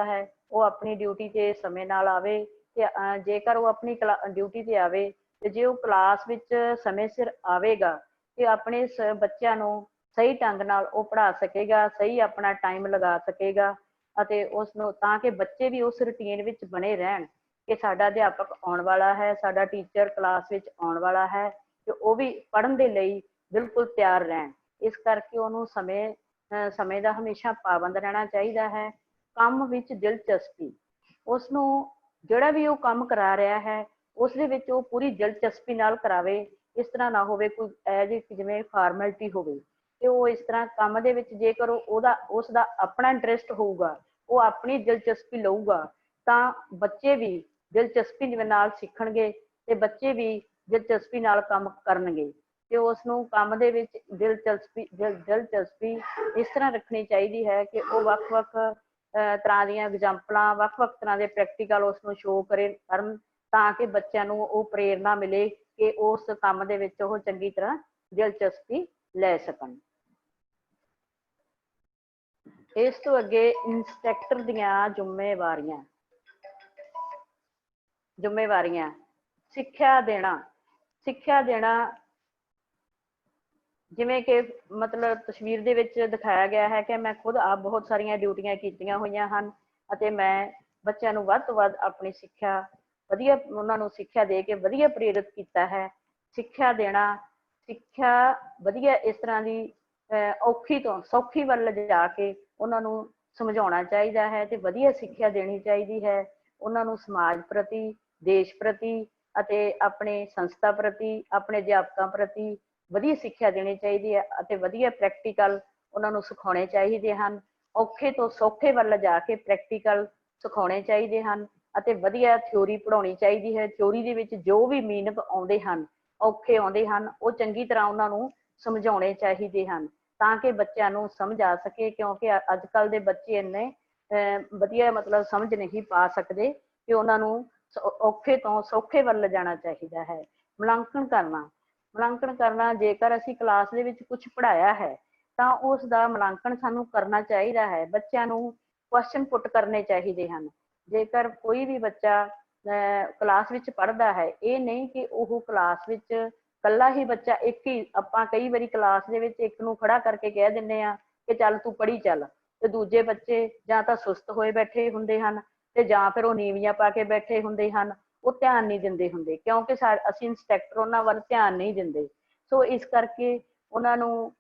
ਹੈ, ਉਹ ਆਪਣੀ ਡਿਊਟੀ ਤੇ ਸਮੇਂ ਨਾਲ ਆਵੇ ਤੇ ਜੇਕਰ ਉਹ ਆਪਣੀ ਡਿਊਟੀ ਤੇ ਆਵੇ ਤੇ ਜੇ ਉਹ ਕਲਾਸ ਵਿੱਚ ਸਮੇਂ ਸਿਰ ਆਵੇਗਾ ਤੇ ਆਪਣੇ ਬੱਚਿਆਂ ਨੂੰ ਸਹੀ ਢੰਗ ਨਾਲ ਉਹ ਪੜ੍ਹਾ ਸਕੇਗਾ, ਸਹੀ ਆਪਣਾ ਟਾਈਮ ਲਗਾ ਸਕੇਗਾ ਅਤੇ ਉਸ ਨੂੰ ਤਾਂ ਕਿ ਬੱਚੇ ਵੀ ਉਸ ਰੂਟੀਨ ਵਿੱਚ ਬਣੇ ਰਹਿਣ ਕਿ ਸਾਡਾ ਅਧਿਆਪਕ ਆਉਣ ਵਾਲਾ ਹੈ, ਸਾਡਾ ਟੀਚਰ ਕਲਾਸ ਵਿੱਚ ਆਉਣ ਵਾਲਾ ਹੈ, ਤੇ ਉਹ ਵੀ ਪੜ੍ਹਨ ਦੇ ਲਈ ਬਿਲਕੁਲ ਤਿਆਰ ਰਹਿਣ। ਇਸ ਕਰਕੇ ਉਹਨੂੰ ਸਮੇਂ ਦਾ ਹਮੇਸ਼ਾ ਪਾਬੰਦ ਰਹਿਣਾ ਚਾਹੀਦਾ ਹੈ। ਕੰਮ ਵਿੱਚ ਦਿਲਚਸਪੀ, ਉਸ ਨੂੰ ਜਿਹੜਾ ਵੀ ਉਹ ਕੰਮ ਕਰਾ ਰਿਹਾ ਹੈ ਉਸ ਦੇ ਵਿੱਚ ਉਹ ਪੂਰੀ ਦਿਲਚਸਪੀ ਨਾਲ ਕਰਾਵੇ। ਇਸ ਤਰ੍ਹਾਂ ਨਾ ਹੋਵੇ ਕੋਈ ਜਿਵੇਂ ਫਾਰਮੈਲਿਟੀ ਹੋਵੇ, ਤੇ ਉਹ ਇਸ ਤਰ੍ਹਾਂ ਕੰਮ ਦੇ ਵਿੱਚ ਜੇਕਰ ਉਸਦਾ ਆਪਣਾ ਇੰਟਰਸਟ ਹੋਊਗਾ, ਉਹ ਆਪਣੀ ਦਿਲਚਸਪੀ ਲਊਗਾ, ਤਾਂ ਬੱਚੇ ਵੀ ਦਿਲਚਸਪੀ ਨਾਲ ਸਿੱਖਣਗੇ ਤੇ ਬੱਚੇ ਵੀ ਦਿਲਚਸਪੀ ਨਾਲ ਕੰਮ ਕਰਨਗੇ। ਤੇ ਉਸਨੂੰ ਕੰਮ ਦੇ ਵਿੱਚ ਦਿਲਚਸਪੀ ਇਸ ਤਰ੍ਹਾਂ ਰੱਖਣੀ ਚਾਹੀਦੀ ਹੈ ਕਿ ਉਹ ਵੱਖ-ਵੱਖ ਤਰ੍ਹਾਂ ਦੀਆਂ ਐਗਜ਼ਾਮਪਲਾਂ, ਵੱਖ-ਵੱਖ ਤਰ੍ਹਾਂ ਦੇ ਪ੍ਰੈਕਟੀਕਲ ਉਸਨੂੰ ਸ਼ੋਅ ਕਰਨ ਤਾਂ ਕਿ ਬੱਚਿਆਂ ਨੂੰ ਉਹ ਪ੍ਰੇਰਨਾ ਮਿਲੇ ਕਿ ਉਸ ਕੰਮ ਦੇ ਵਿੱਚ ਉਹ ਚੰਗੀ ਤਰ੍ਹਾਂ ਦਿਲਚਸਪੀ ਲੈ ਸਕਣ। ਇਸ ਤੋਂ ਅੱਗੇ ਇੰਸਟ੍ਰਕਟਰ ਦੀਆਂ ਜ਼ਿੰਮੇਵਾਰੀਆਂ, ਸਿੱਖਿਆ ਦੇਣਾ ਜਿਵੇਂ ਕਿ ਮਤਲਬ ਤਸਵੀਰ ਦੇ ਵਿੱਚ ਦਿਖਾਇਆ ਗਿਆ ਹੈ ਕਿ ਮੈਂ ਖੁਦ ਆਪ ਬਹੁਤ ਸਾਰੀਆਂ ਡਿਊਟੀਆਂ ਕੀਤੀਆਂ ਹੋਈਆਂ ਹਨ ਅਤੇ ਮੈਂ ਬੱਚਿਆਂ ਨੂੰ ਵੱਧ ਤੋਂ ਵੱਧ ਆਪਣੀ ਵਧੀਆ ਉਹਨਾਂ ਨੂੰ ਸਿੱਖਿਆ ਦੇ ਕੇ ਵਧੀਆ ਪ੍ਰੇਰਿਤ ਕੀਤਾ ਹੈ। ਸਿੱਖਿਆ ਵਧੀਆ ਇਸ ਤਰ੍ਹਾਂ ਦੀ ਔਖੀ ਤੋਂ ਸੌਖੀ ਵੱਲ ਲਿਜਾ ਕੇ ਉਹਨਾਂ ਨੂੰ ਸਮਝਾਉਣਾ ਚਾਹੀਦਾ ਹੈ ਤੇ ਵਧੀਆ ਸਿੱਖਿਆ ਦੇਣੀ ਚਾਹੀਦੀ ਹੈ। ਉਹਨਾਂ ਨੂੰ ਸਮਾਜ ਪ੍ਰਤੀ, ਦੇਸ਼ ਪ੍ਰਤੀ ਅਤੇ ਆਪਣੇ ਸੰਸਥਾ ਪ੍ਰਤੀ, ਆਪਣੇ ਅਧਿਆਪਕਾਂ ਪ੍ਰਤੀ ਵਧੀਆ ਸਿੱਖਿਆ ਦੇਣੀ ਚਾਹੀਦੀ ਹੈ ਅਤੇ ਵਧੀਆ ਪ੍ਰੈਕਟੀਕਲ ਉਹਨਾਂ ਨੂੰ ਸਿਖਾਉਣੇ ਚਾਹੀਦੇ ਹਨ। ਔਖੇ ਤੋਂ ਸੌਖੇ ਵੱਲ ਜਾ ਕੇ ਪ੍ਰੈਕਟੀਕਲ ਸਿਖਾਉਣੇ ਚਾਹੀਦੇ ਹਨ ਅਤੇ ਵਧੀਆ ਥਿਊਰੀ ਪੜ੍ਹਾਉਣੀ ਚਾਹੀਦੀ ਹੈ। ਥਿਊਰੀ ਦੇ ਵਿੱਚ ਜੋ ਵੀ ਮੀਨਿੰਗ ਆਉਂਦੇ ਹਨ, ਔਖੇ ਆਉਂਦੇ ਹਨ, ਉਹ ਚੰਗੀ ਤਰ੍ਹਾਂ ਉਹਨਾਂ ਨੂੰ ਸਮਝਾਉਣੇ ਚਾਹੀਦੇ ਹਨ ਤਾਂ ਕਿ ਬੱਚਿਆਂ ਨੂੰ ਸਮਝ ਆ ਸਕੇ, ਕਿਉਂਕਿ ਅੱਜ ਕੱਲ੍ਹ ਦੇ ਬੱਚੇ ਇੰਨੇ ਵਧੀਆ ਮਤਲਬ ਸਮਝ ਨਹੀਂ ਪਾ ਸਕਦੇ ਕਿ ਉਹਨਾਂ ਨੂੰ ਔਖੇ ਤੋਂ ਸੌਖੇ ਵੱਲ ਜਾਣਾ ਚਾਹੀਦਾ ਹੈ। ਮੁਲਾਂਕਣ ਕਰਨਾ, ਜੇਕਰ ਅਸੀਂ ਕਲਾਸ ਦੇ ਵਿੱਚ ਕੁਛ ਪੜ੍ਹਾਇਆ ਹੈ ਤਾਂ ਉਸ ਦਾ ਮੁਲਾਂਕਣ ਸਾਨੂੰ ਕਰਨਾ ਚਾਹੀਦਾ ਹੈ। ਬੱਚਿਆਂ ਨੂੰ ਕੁਐਸਚਨ ਪੁੱਟ ਕਰਨੇ ਚਾਹੀਦੇ ਹਨ। ਜੇਕਰ ਕੋਈ ਵੀ ਬੱਚਾ ਕਲਾਸ ਵਿੱਚ ਪੜ੍ਹਦਾ ਹੈ, ਇਹ ਨਹੀਂ ਕਿ ਉਹ ਕਲਾਸ ਵਿੱਚ ਇਕੱਲਾ ਹੀ ਬੱਚਾ ਆਪਾਂ ਕਈ ਵਾਰੀ ਕਲਾਸ ਦੇ ਵਿੱਚ ਇੱਕ ਨੂੰ ਖੜਾ ਕਰਕੇ ਕਹਿ ਦਿੰਦੇ ਹਾਂ ਕਿ ਚੱਲ ਤੂੰ ਪੜ੍ਹੀ ਚੱਲ, ਤੇ ਦੂਜੇ ਬੱਚੇ ਜਾਂ ਤਾਂ ਸੁਸਤ ਹੋਏ ਬੈਠੇ ਹੁੰਦੇ ਹਨ ਤੇ ਜਾਂ ਫਿਰ ਉਹ ਨੀਵੀਆਂ ਪਾ ਕੇ ਬੈਠੇ ਹੁੰਦੇ ਹਨ, ਉਹ ਧਿਆਨ ਨਹੀਂ ਦਿੰਦੇ ਹੁੰਦੇ ਕਿਉਂਕਿ ਅਸੀਂ ਇੰਸਟ੍ਰਕਟਰ ਉਹਨਾਂ ਵੱਲ ਧਿਆਨ ਨਹੀਂ ਦਿੰਦੇ। ਸੋ ਇਸ ਕਰਕੇ ਉਹਨਾਂ ਨੂੰ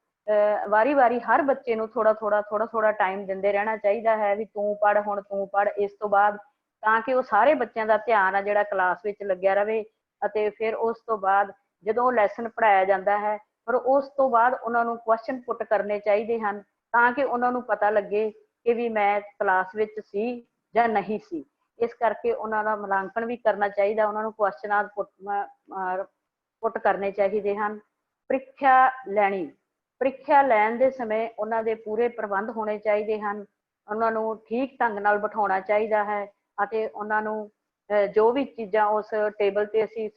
ਵਾਰੀ ਹਰ ਬੱਚੇ ਨੂੰ ਥੋੜਾ ਟਾਈਮ ਦਿੰਦੇ ਰਹਿਣਾ ਚਾਹੀਦਾ ਹੈ ਵੀ ਤੂੰ ਪੜ੍ਹ, ਹੁਣ ਤੂੰ ਪੜ੍ਹ, ਇਸ ਤੋਂ ਬਾਅਦ, ਤਾਂ ਕਿ ਉਹ ਸਾਰੇ ਬੱਚਿਆਂ ਦਾ ਧਿਆਨ ਆ ਜਿਹੜਾ ਕਲਾਸ ਵਿੱਚ ਲੱਗਿਆ ਰਵੇ। ਅਤੇ ਫਿਰ ਉਸ ਤੋਂ ਬਾਅਦ ਜਦੋਂ ਉਹ ਲੈਸਨ ਪੜ੍ਹਾਇਆ ਜਾਂਦਾ ਹੈ, ਪਰ ਉਸ ਤੋਂ ਬਾਅਦ ਉਹਨਾਂ ਨੂੰ ਕੁਐਸਚਨ ਪੁੱਟ ਕਰਨੇ ਚਾਹੀਦੇ ਹਨ ਤਾਂ ਕਿ ਉਹਨਾਂ ਨੂੰ ਪਤਾ ਲੱਗੇ ਕਿ ਵੀ ਮੈਂ ਕਲਾਸ ਵਿੱਚ ਸੀ ਜਾਂ ਨਹੀਂ ਸੀ। ਇਸ ਕਰਕੇ ਉਹਨਾਂ ਦਾ ਮੁਲਾਂਕਣ ਵੀ ਕਰਨਾ ਚਾਹੀਦਾ, ਉਹਨਾਂ ਨੂੰ ਕੁਐਸਚਨਾਂ ਪੁੱਟ ਕਰਨੇ ਚਾਹੀਦੇ ਹਨ। ਪ੍ਰੀਖਿਆ ਲੈਣ ਦੇ ਸਮੇਂ ਉਹਨਾਂ ਦੇ ਪੂਰੇ ਪ੍ਰਬੰਧ ਹੋਣੇ ਚਾਹੀਦੇ ਹਨ। ਉਹਨਾਂ ਨੂੰ ਠੀਕ ਢੰਗ ਨਾਲ ਬਿਠਾਉਣਾ ਚਾਹੀਦਾ ਹੈ ਅਤੇ ਉਹਨਾਂ ਨੂੰ ਜੋ ਵੀ ਚੀਜ਼ਾਂ ਉਸ ਟੇਬਲ ਤੇ ਅਸੀਂ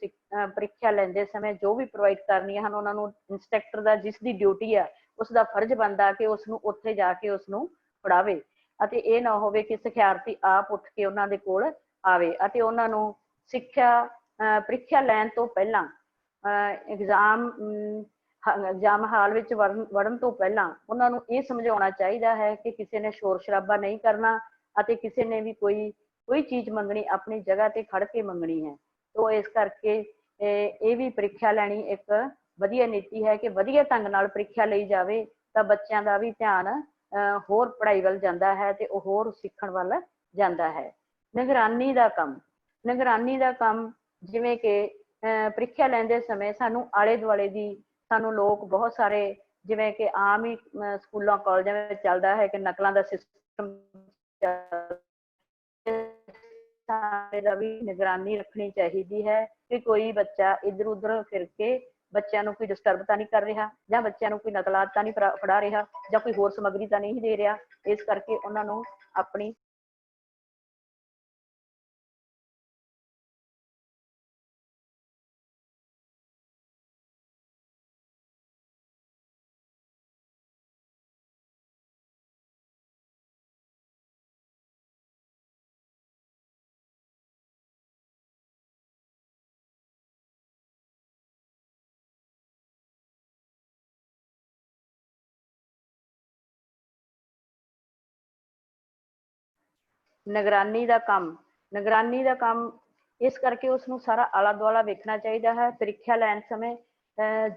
ਪ੍ਰੀਖਿਆ ਲੈਂਦੇ ਸਮੇਂ ਜੋ ਵੀ ਪ੍ਰੋਵਾਈਡ ਕਰਨੀਆਂ ਹਨ, ਉਹਨਾਂ ਨੂੰ ਇੰਸਟ੍ਰਕਟਰ ਦਾ ਜਿਸ ਦੀ ਡਿਊਟੀ ਆ ਉਸਦਾ ਫਰਜ਼ ਬਣਦਾ ਕਿ ਉਸਨੂੰ ਉੱਥੇ ਜਾ ਕੇ ਉਸਨੂੰ ਪੜ੍ਹਾਵੇ ਅਤੇ ਇਹ ਨਾ ਹੋਵੇ ਕਿ ਸਿਖਿਆਰਥੀ ਆਪ ਉੱਠ ਕੇ ਉਹਨਾਂ ਦੇ ਕੋਲ ਆਵੇ। ਅਤੇ ਉਹਨਾਂ ਨੂੰ ਪ੍ਰੀਖਿਆ ਲੈਣ ਤੋਂ ਪਹਿਲਾਂ ਐਗਜ਼ਾਮ ਹਾਲ ਵਿੱਚ ਵੜਨ ਤੋਂ ਪਹਿਲਾਂ ਉਹਨਾਂ ਨੂੰ ਇਹ ਸਮਝਾਉਣਾ ਚਾਹੀਦਾ ਹੈ ਕਿ ਕਿਸੇ ਨੇ ਸ਼ੋਰ ਸ਼ਰਾਬਾ ਨਹੀਂ ਕਰਨਾ ਅਤੇ ਕਿਸੇ ਨੇ ਵੀ ਕੋਈ ਚੀਜ਼ ਮੰਗਣੀ ਆਪਣੀ ਜਗ੍ਹਾ ਤੇ ਖੜ ਕੇ ਮੰਗਣੀ ਹੈ। ਤੋ ਇਸ ਕਰਕੇ ਇਹ ਵੀ ਪ੍ਰੀਖਿਆ ਲੈਣੀ ਇੱਕ ਵਧੀਆ ਨੀਤੀ ਹੈ ਕਿ ਵਧੀਆ ਢੰਗ ਨਾਲ ਪ੍ਰੀਖਿਆ ਲਈ ਜਾਵੇ ਤਾਂ ਬੱਚਿਆਂ ਦਾ ਵੀ ਧਿਆਨ ਹੋਰ ਪੜ੍ਹਾਈ ਵੱਲ ਜਾਂਦਾ ਹੈ ਤੇ ਉਹ ਹੋਰ ਸਿੱਖਣ ਵੱਲ ਜਾਂਦਾ ਹੈ। ਨਿਗਰਾਨੀ ਦਾ ਕੰਮ ਜਿਵੇਂ ਕਿ ਪ੍ਰੀਖਿਆ ਲੈਂਦੇ ਸਮੇਂ ਸਾਨੂੰ ਆਲੇ ਦੁਆਲੇ ਦੀ ਸਾਨੂੰ ਲੋਕ ਬਹੁਤ ਸਾਰੇ ਜਿਵੇਂ ਕਿ ਆਮ ਹੀ ਸਕੂਲਾਂ ਕਾਲਜਾਂ ਵਿੱਚ ਚੱਲਦਾ ਹੈ ਕਿ ਨਕਲਾਂ ਦਾ ਸਿਸਟਮ ਦਾ ਵੀ ਨਿਗਰਾਨੀ ਰੱਖਣੀ ਚਾਹੀਦੀ ਹੈ ਕਿ ਕੋਈ ਬੱਚਾ ਇੱਧਰ ਉੱਧਰ ਫਿਰ ਕੇ ਬੱਚਿਆਂ ਨੂੰ ਕੋਈ ਡਿਸਟਰਬ ਤਾਂ ਨਹੀਂ ਕਰ ਰਿਹਾ ਜਾਂ ਬੱਚਿਆਂ ਨੂੰ ਕੋਈ ਨਕਲਾਤ ਤਾਂ ਨਹੀਂ ਫੜਾ ਰਿਹਾ ਜਾਂ ਕੋਈ ਹੋਰ ਸਮੱਗਰੀ ਤਾਂ ਨਹੀਂ ਦੇ ਰਿਹਾ। ਇਸ ਕਰਕੇ ਉਹਨਾਂ ਨੂੰ ਆਪਣੀ ਨਿਗਰਾਨੀ ਦਾ ਕੰਮ ਇਸ ਕਰਕੇ ਉਸਨੂੰ ਸਾਰਾ ਆਲਾ ਦੁਆਲਾ ਵੇਖਣਾ ਚਾਹੀਦਾ ਹੈ। ਪ੍ਰੀਖਿਆ ਲੈਣ ਸਮੇਂ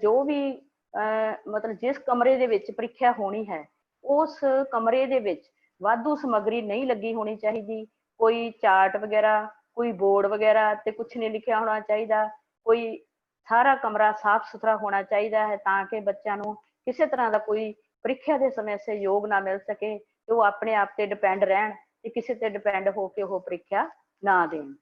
ਜੋ ਵੀ ਮਤਲਬ ਜਿਸ ਕਮਰੇ ਦੇ ਵਿੱਚ ਪ੍ਰੀਖਿਆ ਹੋਣੀ ਹੈ ਉਸ ਕਮਰੇ ਦੇ ਵਿੱਚ ਵਾਧੂ ਸਮੱਗਰੀ ਨਹੀਂ ਲੱਗੀ ਹੋਣੀ ਚਾਹੀਦੀ। ਕੋਈ ਚਾਰਟ ਵਗੈਰਾ ਕੋਈ ਬੋਰਡ ਵਗੈਰਾ ਤੇ ਕੁਛ ਨਹੀਂ ਲਿਖਿਆ ਹੋਣਾ ਚਾਹੀਦਾ। ਕੋਈ ਸਾਰਾ ਕਮਰਾ ਸਾਫ਼ ਸੁਥਰਾ ਹੋਣਾ ਚਾਹੀਦਾ ਹੈ ਤਾਂ ਕਿ ਬੱਚਿਆਂ ਨੂੰ ਕਿਸੇ ਤਰ੍ਹਾਂ ਦਾ ਕੋਈ ਪ੍ਰੀਖਿਆ ਦੇ ਸਮੇਂ ਸਹਿਯੋਗ ਨਾ ਮਿਲ ਸਕੇ ਤੇ ਉਹ ਆਪਣੇ ਆਪ ਤੇ ਡਿਪੈਂਡ ਰਹਿਣ ਤੇ ਕਿਸੇ ਤੇ ਡਿਪੈਂਡ ਹੋ ਕੇ ਉਹ ਪ੍ਰੀਖਿਆ ਨਾ ਦੇਣ।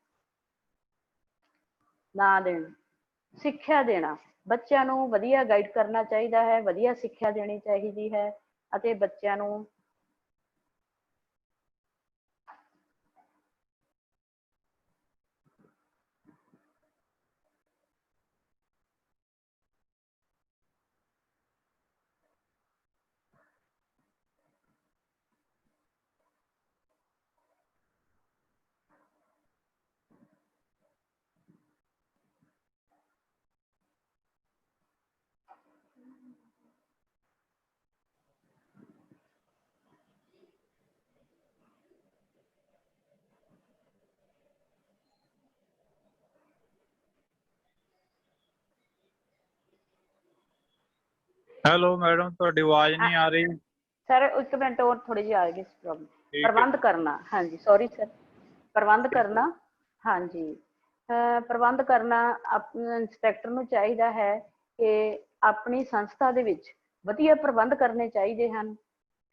ਸਿੱਖਿਆ ਦੇਣਾ ਬੱਚਿਆਂ ਨੂੰ ਵਧੀਆ ਗਾਈਡ ਕਰਨਾ ਚਾਹੀਦਾ ਹੈ, ਵਧੀਆ ਸਿੱਖਿਆ ਦੇਣੀ ਚਾਹੀਦੀ ਹੈ ਅਤੇ ਬੱਚਿਆਂ ਨੂੰ ਹੈਲੋ ਮੈਡਮ, ਤੁਹਾਡੀ ਆਵਾਜ਼ ਨਹੀਂ ਆ ਰਹੀ। ਸਰ ਇੱਕ ਮਿੰਟ ਹੋਰ ਥੋੜੀ ਜਿਹੀ ਆ ਗਈ ਪ੍ਰੋਬਲਮ। ਠੀਕ ਪ੍ਰਬੰਧ ਹੈ। ਕਰਨਾ, ਹਾਂਜੀ ਸੌਰੀ ਸਰ, ਪ੍ਰਬੰਧ ਕਰਨਾ, ਹਾਂਜੀ ਪ੍ਰਬੰਧ ਕਰਨਾ ਇੰਸਪੈਕਟਰ ਨੂੰ ਚਾਹੀਦਾ ਹੈ ਕਿ ਆਪਣੀ ਸੰਸਥਾ ਦੇ ਵਿੱਚ ਵਧੀਆ ਪ੍ਰਬੰਧ ਕਰਨੇ ਚਾਹੀਦੇ ਹਨ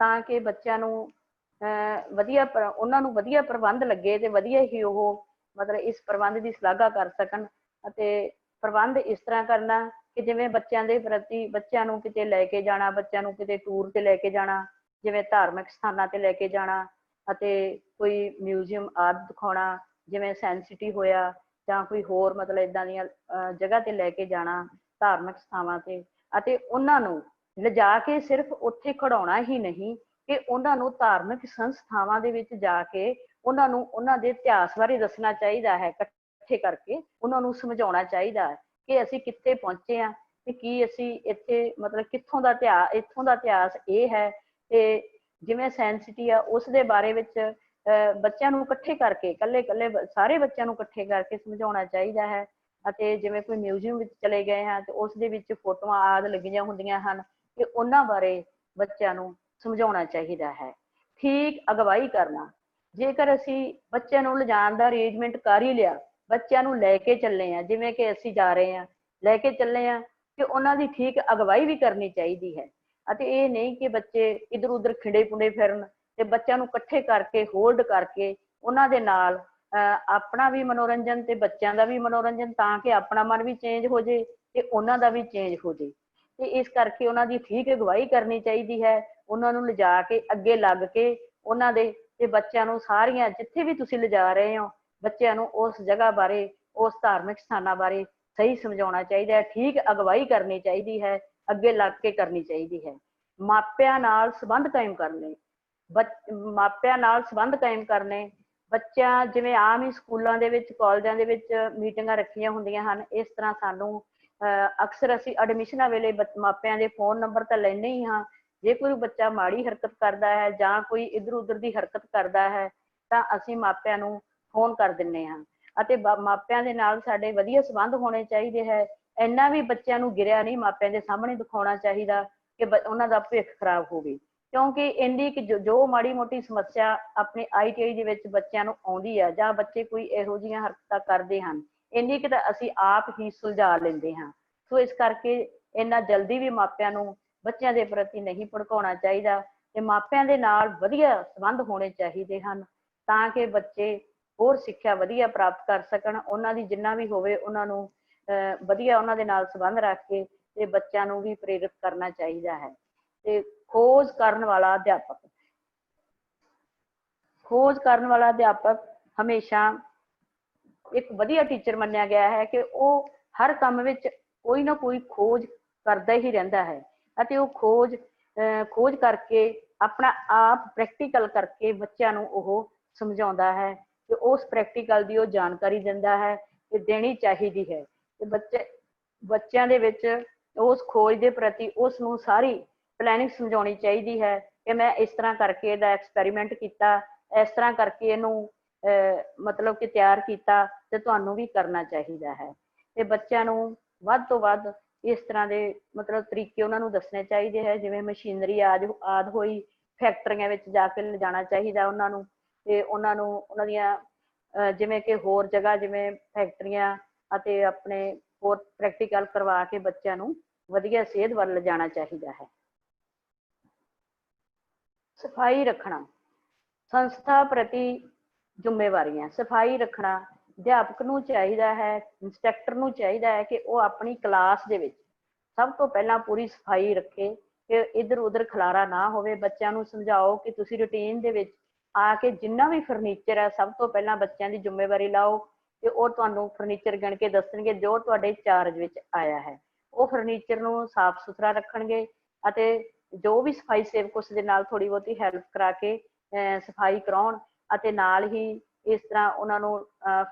ਤਾਂ ਕਿ ਬੱਚਿਆਂ ਨੂੰ ਉਹਨਾਂ ਨੂੰ ਵਧੀਆ ਪ੍ਰਬੰਧ ਲੱਗੇ ਤੇ ਵਧੀਆ ਹੀ ਉਹ ਮਤਲਬ ਇਸ ਪ੍ਰਬੰਧ ਦੀ ਸ਼ਲਾਘਾ ਕਰ ਸਕਣ। ਅਤੇ ਪ੍ਰਬੰਧ ਇਸ ਤਰ੍ਹਾਂ ਕਰਨਾ ਕਿ ਜਿਵੇਂ ਬੱਚਿਆਂ ਦੇ ਪ੍ਰਤੀ ਬੱਚਿਆਂ ਨੂੰ ਕਿਤੇ ਲੈ ਕੇ ਜਾਣਾ, ਬੱਚਿਆਂ ਨੂੰ ਕਿਤੇ ਟੂਰ ਤੇ ਲੈ ਕੇ ਜਾਣਾ, ਜਿਵੇਂ ਧਾਰਮਿਕ ਸਥਾਨਾਂ ਤੇ ਲੈ ਕੇ ਜਾਣਾ ਅਤੇ ਕੋਈ ਮਿਊਜ਼ੀਅਮ ਆਦਿ ਦਿਖਾਉਣਾ, ਜਿਵੇਂ ਸਾਇੰਸ ਸਿਟੀ ਹੋਇਆ ਜਾਂ ਕੋਈ ਹੋਰ ਮਤਲਬ ਏਦਾਂ ਦੀਆਂ ਜਗ੍ਹਾ ਤੇ ਲੈ ਕੇ ਜਾਣਾ ਧਾਰਮਿਕ ਸਥਾਵਾਂ ਤੇ। ਅਤੇ ਉਹਨਾਂ ਨੂੰ ਲਿਜਾ ਕੇ ਸਿਰਫ ਉੱਥੇ ਖੜਾਉਣਾ ਹੀ ਨਹੀਂ ਕਿ ਉਹਨਾਂ ਨੂੰ ਧਾਰਮਿਕ ਸੰਸਥਾਵਾਂ ਦੇ ਵਿੱਚ ਜਾ ਕੇ ਉਹਨਾਂ ਨੂੰ ਉਹਨਾਂ ਦੇ ਇਤਿਹਾਸ ਬਾਰੇ ਦੱਸਣਾ ਚਾਹੀਦਾ ਹੈ। ਇਕੱਠੇ ਕਰਕੇ ਉਹਨਾਂ ਨੂੰ ਸਮਝਾਉਣਾ ਚਾਹੀਦਾ ਹੈ ਕਿ ਅਸੀਂ ਕਿੱਥੇ ਪਹੁੰਚੇ ਹਾਂ ਤੇ ਕੀ ਅਸੀਂ ਇੱਥੇ ਮਤਲਬ ਇੱਥੋਂ ਦਾ ਇਤਿਹਾਸ ਇਹ ਹੈ। ਤੇ ਜਿਵੇਂ ਸਾਇੰਸ ਸਿਟੀ ਆ ਉਸ ਦੇ ਬਾਰੇ ਵਿੱਚ ਬੱਚਿਆਂ ਨੂੰ ਇਕੱਠੇ ਕਰਕੇ ਇਕੱਲੇ ਸਾਰੇ ਬੱਚਿਆਂ ਨੂੰ ਇਕੱਠੇ ਕਰਕੇ ਸਮਝਾਉਣਾ ਚਾਹੀਦਾ ਹੈ। ਅਤੇ ਜਿਵੇਂ ਕੋਈ ਮਿਊਜ਼ੀਅਮ ਵਿੱਚ ਚਲੇ ਗਏ ਹਾਂ ਤੇ ਉਸ ਦੇ ਵਿੱਚ ਫੋਟੋਆਂ ਆਦਿ ਲੱਗੀਆਂ ਹੁੰਦੀਆਂ ਹਨ ਤੇ ਉਹਨਾਂ ਬਾਰੇ ਬੱਚਿਆਂ ਨੂੰ ਸਮਝਾਉਣਾ ਚਾਹੀਦਾ ਹੈ। ਠੀਕ ਅਗਵਾਈ ਕਰਨਾ, ਜੇਕਰ ਅਸੀਂ ਬੱਚਿਆਂ ਨੂੰ ਲਿਜਾਣ ਦਾ ਅਰੇਂਜਮੈਂਟ ਕਰ ਹੀ ਲਿਆ, ਬੱਚਿਆਂ ਨੂੰ ਲੈ ਕੇ ਚੱਲੇ ਆ, ਜਿਵੇਂ ਕਿ ਅਸੀਂ ਜਾ ਰਹੇ ਹਾਂ ਲੈ ਕੇ ਚੱਲੇ ਆ, ਤੇ ਉਹਨਾਂ ਦੀ ਠੀਕ ਅਗਵਾਈ ਵੀ ਕਰਨੀ ਚਾਹੀਦੀ ਹੈ। ਅਤੇ ਇਹ ਨਹੀਂ ਕਿ ਬੱਚੇ ਇੱਧਰ ਉੱਧਰ ਖਿੰਡੇ ਪੁੰਡੇ ਫਿਰਨ ਤੇ ਬੱਚਿਆਂ ਨੂੰ ਇਕੱਠੇ ਕਰਕੇ ਹੋਲਡ ਕਰਕੇ ਉਹਨਾਂ ਦੇ ਨਾਲ ਆਪਣਾ ਵੀ ਮਨੋਰੰਜਨ ਤੇ ਬੱਚਿਆਂ ਦਾ ਵੀ ਮਨੋਰੰਜਨ, ਤਾਂ ਕਿ ਆਪਣਾ ਮਨ ਵੀ ਚੇਂਜ ਹੋ ਜਾਏ ਤੇ ਉਹਨਾਂ ਦਾ ਵੀ ਚੇਂਜ ਹੋ ਜਾਏ। ਤੇ ਇਸ ਕਰਕੇ ਉਹਨਾਂ ਦੀ ਠੀਕ ਅਗਵਾਈ ਕਰਨੀ ਚਾਹੀਦੀ ਹੈ। ਉਹਨਾਂ ਨੂੰ ਲਿਜਾ ਕੇ ਅੱਗੇ ਲੱਗ ਕੇ ਉਹਨਾਂ ਦੇ ਤੇ ਬੱਚਿਆਂ ਨੂੰ ਸਾਰੀਆਂ ਜਿੱਥੇ ਵੀ ਤੁਸੀਂ ਲਿਜਾ ਰਹੇ ਹੋ ਬੱਚਿਆਂ ਨੂੰ ਉਸ ਜਗ੍ਹਾ ਬਾਰੇ ਉਸ ਧਾਰਮਿਕ ਸਥਾਨਾਂ ਬਾਰੇ ਸਹੀ ਸਮਝਾਉਣਾ ਚਾਹੀਦਾ ਹੈ। ਠੀਕ ਅਗਵਾਈ ਕਰਨੀ ਚਾਹੀਦੀ ਹੈ, ਅੱਗੇ ਲੱਗ ਕੇ ਕਰਨੀ ਚਾਹੀਦੀ ਹੈ। ਮਾਪਿਆਂ ਨਾਲ ਸੰਬੰਧ ਕਾਇਮ ਕਰਨੇ, ਮਾਪਿਆਂ ਨਾਲ ਸੰਬੰਧ ਕਾਇਮ ਕਰਨੇ, ਬੱਚਿਆਂ ਜਿਵੇਂ ਆਮ ਹੀ ਸਕੂਲਾਂ ਦੇ ਵਿੱਚ ਕਾਲਜਾਂ ਦੇ ਵਿੱਚ ਮੀਟਿੰਗਾਂ ਰੱਖੀਆਂ ਹੁੰਦੀਆਂ ਹਨ, ਇਸ ਤਰ੍ਹਾਂ ਸਾਨੂੰ ਅਕਸਰ ਅਸੀਂ ਐਡਮਿਸ਼ਨਾਂ ਵੇਲੇ ਮਾਪਿਆਂ ਦੇ ਫੋਨ ਨੰਬਰ ਤਾਂ ਲੈਂਦੇ ਹੀ ਹਾਂ। ਜੇ ਕੋਈ ਬੱਚਾ ਮਾੜੀ ਹਰਕਤ ਕਰਦਾ ਹੈ ਜਾਂ ਕੋਈ ਇੱਧਰ ਉੱਧਰ ਦੀ ਹਰਕਤ ਕਰਦਾ ਹੈ ਤਾਂ ਅਸੀਂ ਮਾਪਿਆਂ ਨੂੰ ਫੋਨ ਕਰ ਦਿੰਦੇ ਹਾਂ ਅਤੇ ਮਾਪਿਆਂ ਦੇ ਨਾਲ ਸਾਡੇ ਵਧੀਆ ਸੰਬੰਧ ਹੋਣੇ ਚਾਹੀਦੇ ਹੈ। ਇੰਨਾ ਵੀ ਬੱਚਿਆਂ ਨੂੰ ਗਿਰਿਆ ਨਹੀਂ ਮਾਪਿਆਂ ਦੇ ਸਾਹਮਣੇ ਦਿਖਾਉਣਾ ਚਾਹੀਦਾ ਕਿ ਉਹਨਾਂ ਦਾ ਭਵਿੱਖ ਖਰਾਬ ਹੋਵੇ, ਕਿਉਂਕਿ ਇੰਨੀ ਕਿ ਜੋ ਮਾੜੀ ਮੋਟੀ ਸਮੱਸਿਆ ਆਪਣੇ ITI ਦੇ ਵਿੱਚ ਬੱਚਿਆਂ ਨੂੰ ਆਉਂਦੀ ਹੈ ਜਾਂ ਬੱਚੇ ਕੋਈ ਇਹੋ ਜਿਹੀਆਂ ਹਰਕਤਾਂ ਕਰਦੇ ਹਨ, ਇੰਨੀ ਕਿ ਤਾਂ ਅਸੀਂ ਆਪ ਹੀ ਸੁਲਝਾ ਲੈਂਦੇ ਹਾਂ। ਸੋ ਇਸ ਕਰਕੇ ਇੰਨਾ ਜਲਦੀ ਵੀ ਮਾਪਿਆਂ ਨੂੰ ਬੱਚਿਆਂ ਦੇ ਪ੍ਰਤੀ ਨਹੀਂ ਭੜਕਾਉਣਾ ਚਾਹੀਦਾ ਤੇ ਮਾਪਿਆਂ ਦੇ ਨਾਲ ਵਧੀਆ ਸੰਬੰਧ ਹੋਣੇ ਚਾਹੀਦੇ ਹਨ ਤਾਂ ਕਿ ਬੱਚੇ ਹੋਰ ਸਿੱਖਿਆ ਵਧੀਆ ਪ੍ਰਾਪਤ ਕਰ ਸਕਣ। ਉਹਨਾਂ ਦੀ ਜਿੰਨਾ ਵੀ ਹੋਵੇ ਉਹਨਾਂ ਨੂੰ ਵਧੀਆ ਉਹਨਾਂ ਦੇ ਨਾਲ ਸੰਬੰਧ ਰੱਖ ਕੇ ਤੇ ਬੱਚਿਆਂ ਨੂੰ ਵੀ ਪ੍ਰੇਰਿਤ ਕਰਨਾ ਚਾਹੀਦਾ ਹੈ। ਤੇ ਖੋਜ ਕਰਨ ਵਾਲਾ ਅਧਿਆਪਕ, ਖੋਜ ਕਰਨ ਵਾਲਾ ਅਧਿਆਪਕ ਹਮੇਸ਼ਾ ਇੱਕ ਵਧੀਆ ਟੀਚਰ ਮੰਨਿਆ ਗਿਆ ਹੈ ਕਿ ਉਹ ਹਰ ਕੰਮ ਵਿੱਚ ਕੋਈ ਨਾ ਕੋਈ ਖੋਜ ਕਰਦਾ ਹੀ ਰਹਿੰਦਾ ਹੈ ਅਤੇ ਉਹ ਖੋਜ ਕਰਕੇ ਆਪਣਾ ਆਪ ਪ੍ਰੈਕਟੀਕਲ ਕਰਕੇ ਬੱਚਿਆਂ ਨੂੰ ਉਹ ਸਮਝਾਉਂਦਾ ਹੈ ਤੇ ਉਸ ਪ੍ਰੈਕਟੀਕਲ ਦੀ ਉਹ ਜਾਣਕਾਰੀ ਦਿੰਦਾ ਹੈ ਤੇ ਦੇਣੀ ਚਾਹੀਦੀ ਹੈ। ਤੇ ਬੱਚਿਆਂ ਦੇ ਵਿੱਚ ਉਸ ਖੋਜ ਦੇ ਪ੍ਰਤੀ ਉਸ ਨੂੰ ਸਾਰੀ ਪਲੈਨਿੰਗ ਸਮਝਾਉਣੀ ਚਾਹੀਦੀ ਹੈ ਕਿ ਮੈਂ ਇਸ ਤਰ੍ਹਾਂ ਕਰਕੇ ਇਹਦਾ ਐਕਸਪੈਰੀਮੈਂਟ ਕੀਤਾ, ਇਸ ਤਰ੍ਹਾਂ ਕਰਕੇ ਇਹਨੂੰ ਮਤਲਬ ਕਿ ਤਿਆਰ ਕੀਤਾ ਤੇ ਤੁਹਾਨੂੰ ਵੀ ਕਰਨਾ ਚਾਹੀਦਾ ਹੈ। ਤੇ ਬੱਚਿਆਂ ਨੂੰ ਵੱਧ ਤੋਂ ਵੱਧ ਇਸ ਤਰ੍ਹਾਂ ਦੇ ਮਤਲਬ ਤਰੀਕੇ ਉਹਨਾਂ ਨੂੰ ਦੱਸਣੇ ਚਾਹੀਦੇ ਹੈ, ਜਿਵੇਂ ਮਸ਼ੀਨਰੀ ਆਦਿ ਹੋਈ ਫੈਕਟਰੀਆਂ ਵਿੱਚ ਜਾ ਕੇ ਲਿਜਾਣਾ ਚਾਹੀਦਾ ਉਹਨਾਂ ਨੂੰ ਤੇ ਉਹਨਾਂ ਨੂੰ ਉਹਨਾਂ ਦੀਆਂ ਜਿਵੇਂ ਕਿ ਹੋਰ ਜਗ੍ਹਾ ਜਿਵੇਂ ਫੈਕਟਰੀਆਂ ਅਤੇ ਆਪਣੇ ਹੋਰ ਪ੍ਰੈਕਟੀਕਲ ਕਰਵਾ ਕੇ ਬੱਚਿਆਂ ਨੂੰ ਵਧੀਆ ਸੇਧ ਵੱਲ ਲਿਜਾਣਾ ਚਾਹੀਦਾ ਹੈ। ਸਫਾਈ ਰੱਖਣਾ, ਸੰਸਥਾ ਪ੍ਰਤੀ ਜ਼ਿੰਮੇਵਾਰੀਆਂ। ਸਫਾਈ ਰੱਖਣਾ ਅਧਿਆਪਕ ਨੂੰ ਚਾਹੀਦਾ ਹੈ, ਇੰਸਟ੍ਰਕਟਰ ਨੂੰ ਚਾਹੀਦਾ ਹੈ ਕਿ ਉਹ ਆਪਣੀ ਕਲਾਸ ਦੇ ਵਿੱਚ ਸਭ ਤੋਂ ਪਹਿਲਾਂ ਪੂਰੀ ਸਫਾਈ ਰੱਖੇ ਕਿ ਇੱਧਰ ਉੱਧਰ ਖਲਾਰਾ ਨਾ ਹੋਵੇ। ਬੱਚਿਆਂ ਨੂੰ ਸਮਝਾਓ ਕਿ ਤੁਸੀਂ ਰੂਟੀਨ ਦੇ ਵਿੱਚ ਆ ਕੇ ਜਿੰਨਾ ਵੀ ਫਰਨੀਚਰ ਹੈ ਸਭ ਤੋਂ ਪਹਿਲਾਂ ਬੱਚਿਆਂ ਦੀ ਜ਼ਿੰਮੇਵਾਰੀ ਲਾਓ ਤੇ ਉਹ ਤੁਹਾਨੂੰ ਫਰਨੀਚਰ ਗਿਣ ਕੇ ਦੱਸਣਗੇ ਜੋ ਤੁਹਾਡੇ ਚਾਰਜ ਵਿੱਚ ਆਇਆ ਹੈ। ਉਹ ਫਰਨੀਚਰ ਨੂੰ ਸਾਫ਼ ਸੁਥਰਾ ਰੱਖਣਗੇ ਅਤੇ ਜੋ ਵੀ ਸਫਾਈ ਸੇਵਕ ਉਸ ਦੇ ਨਾਲ ਥੋੜ੍ਹੀ ਬਹੁਤੀ ਹੈਲਪ ਕਰਾ ਕੇ ਸਫਾਈ ਕਰਾਉਣ ਅਤੇ ਨਾਲ ਹੀ ਇਸ ਤਰ੍ਹਾਂ ਉਹਨਾਂ ਨੂੰ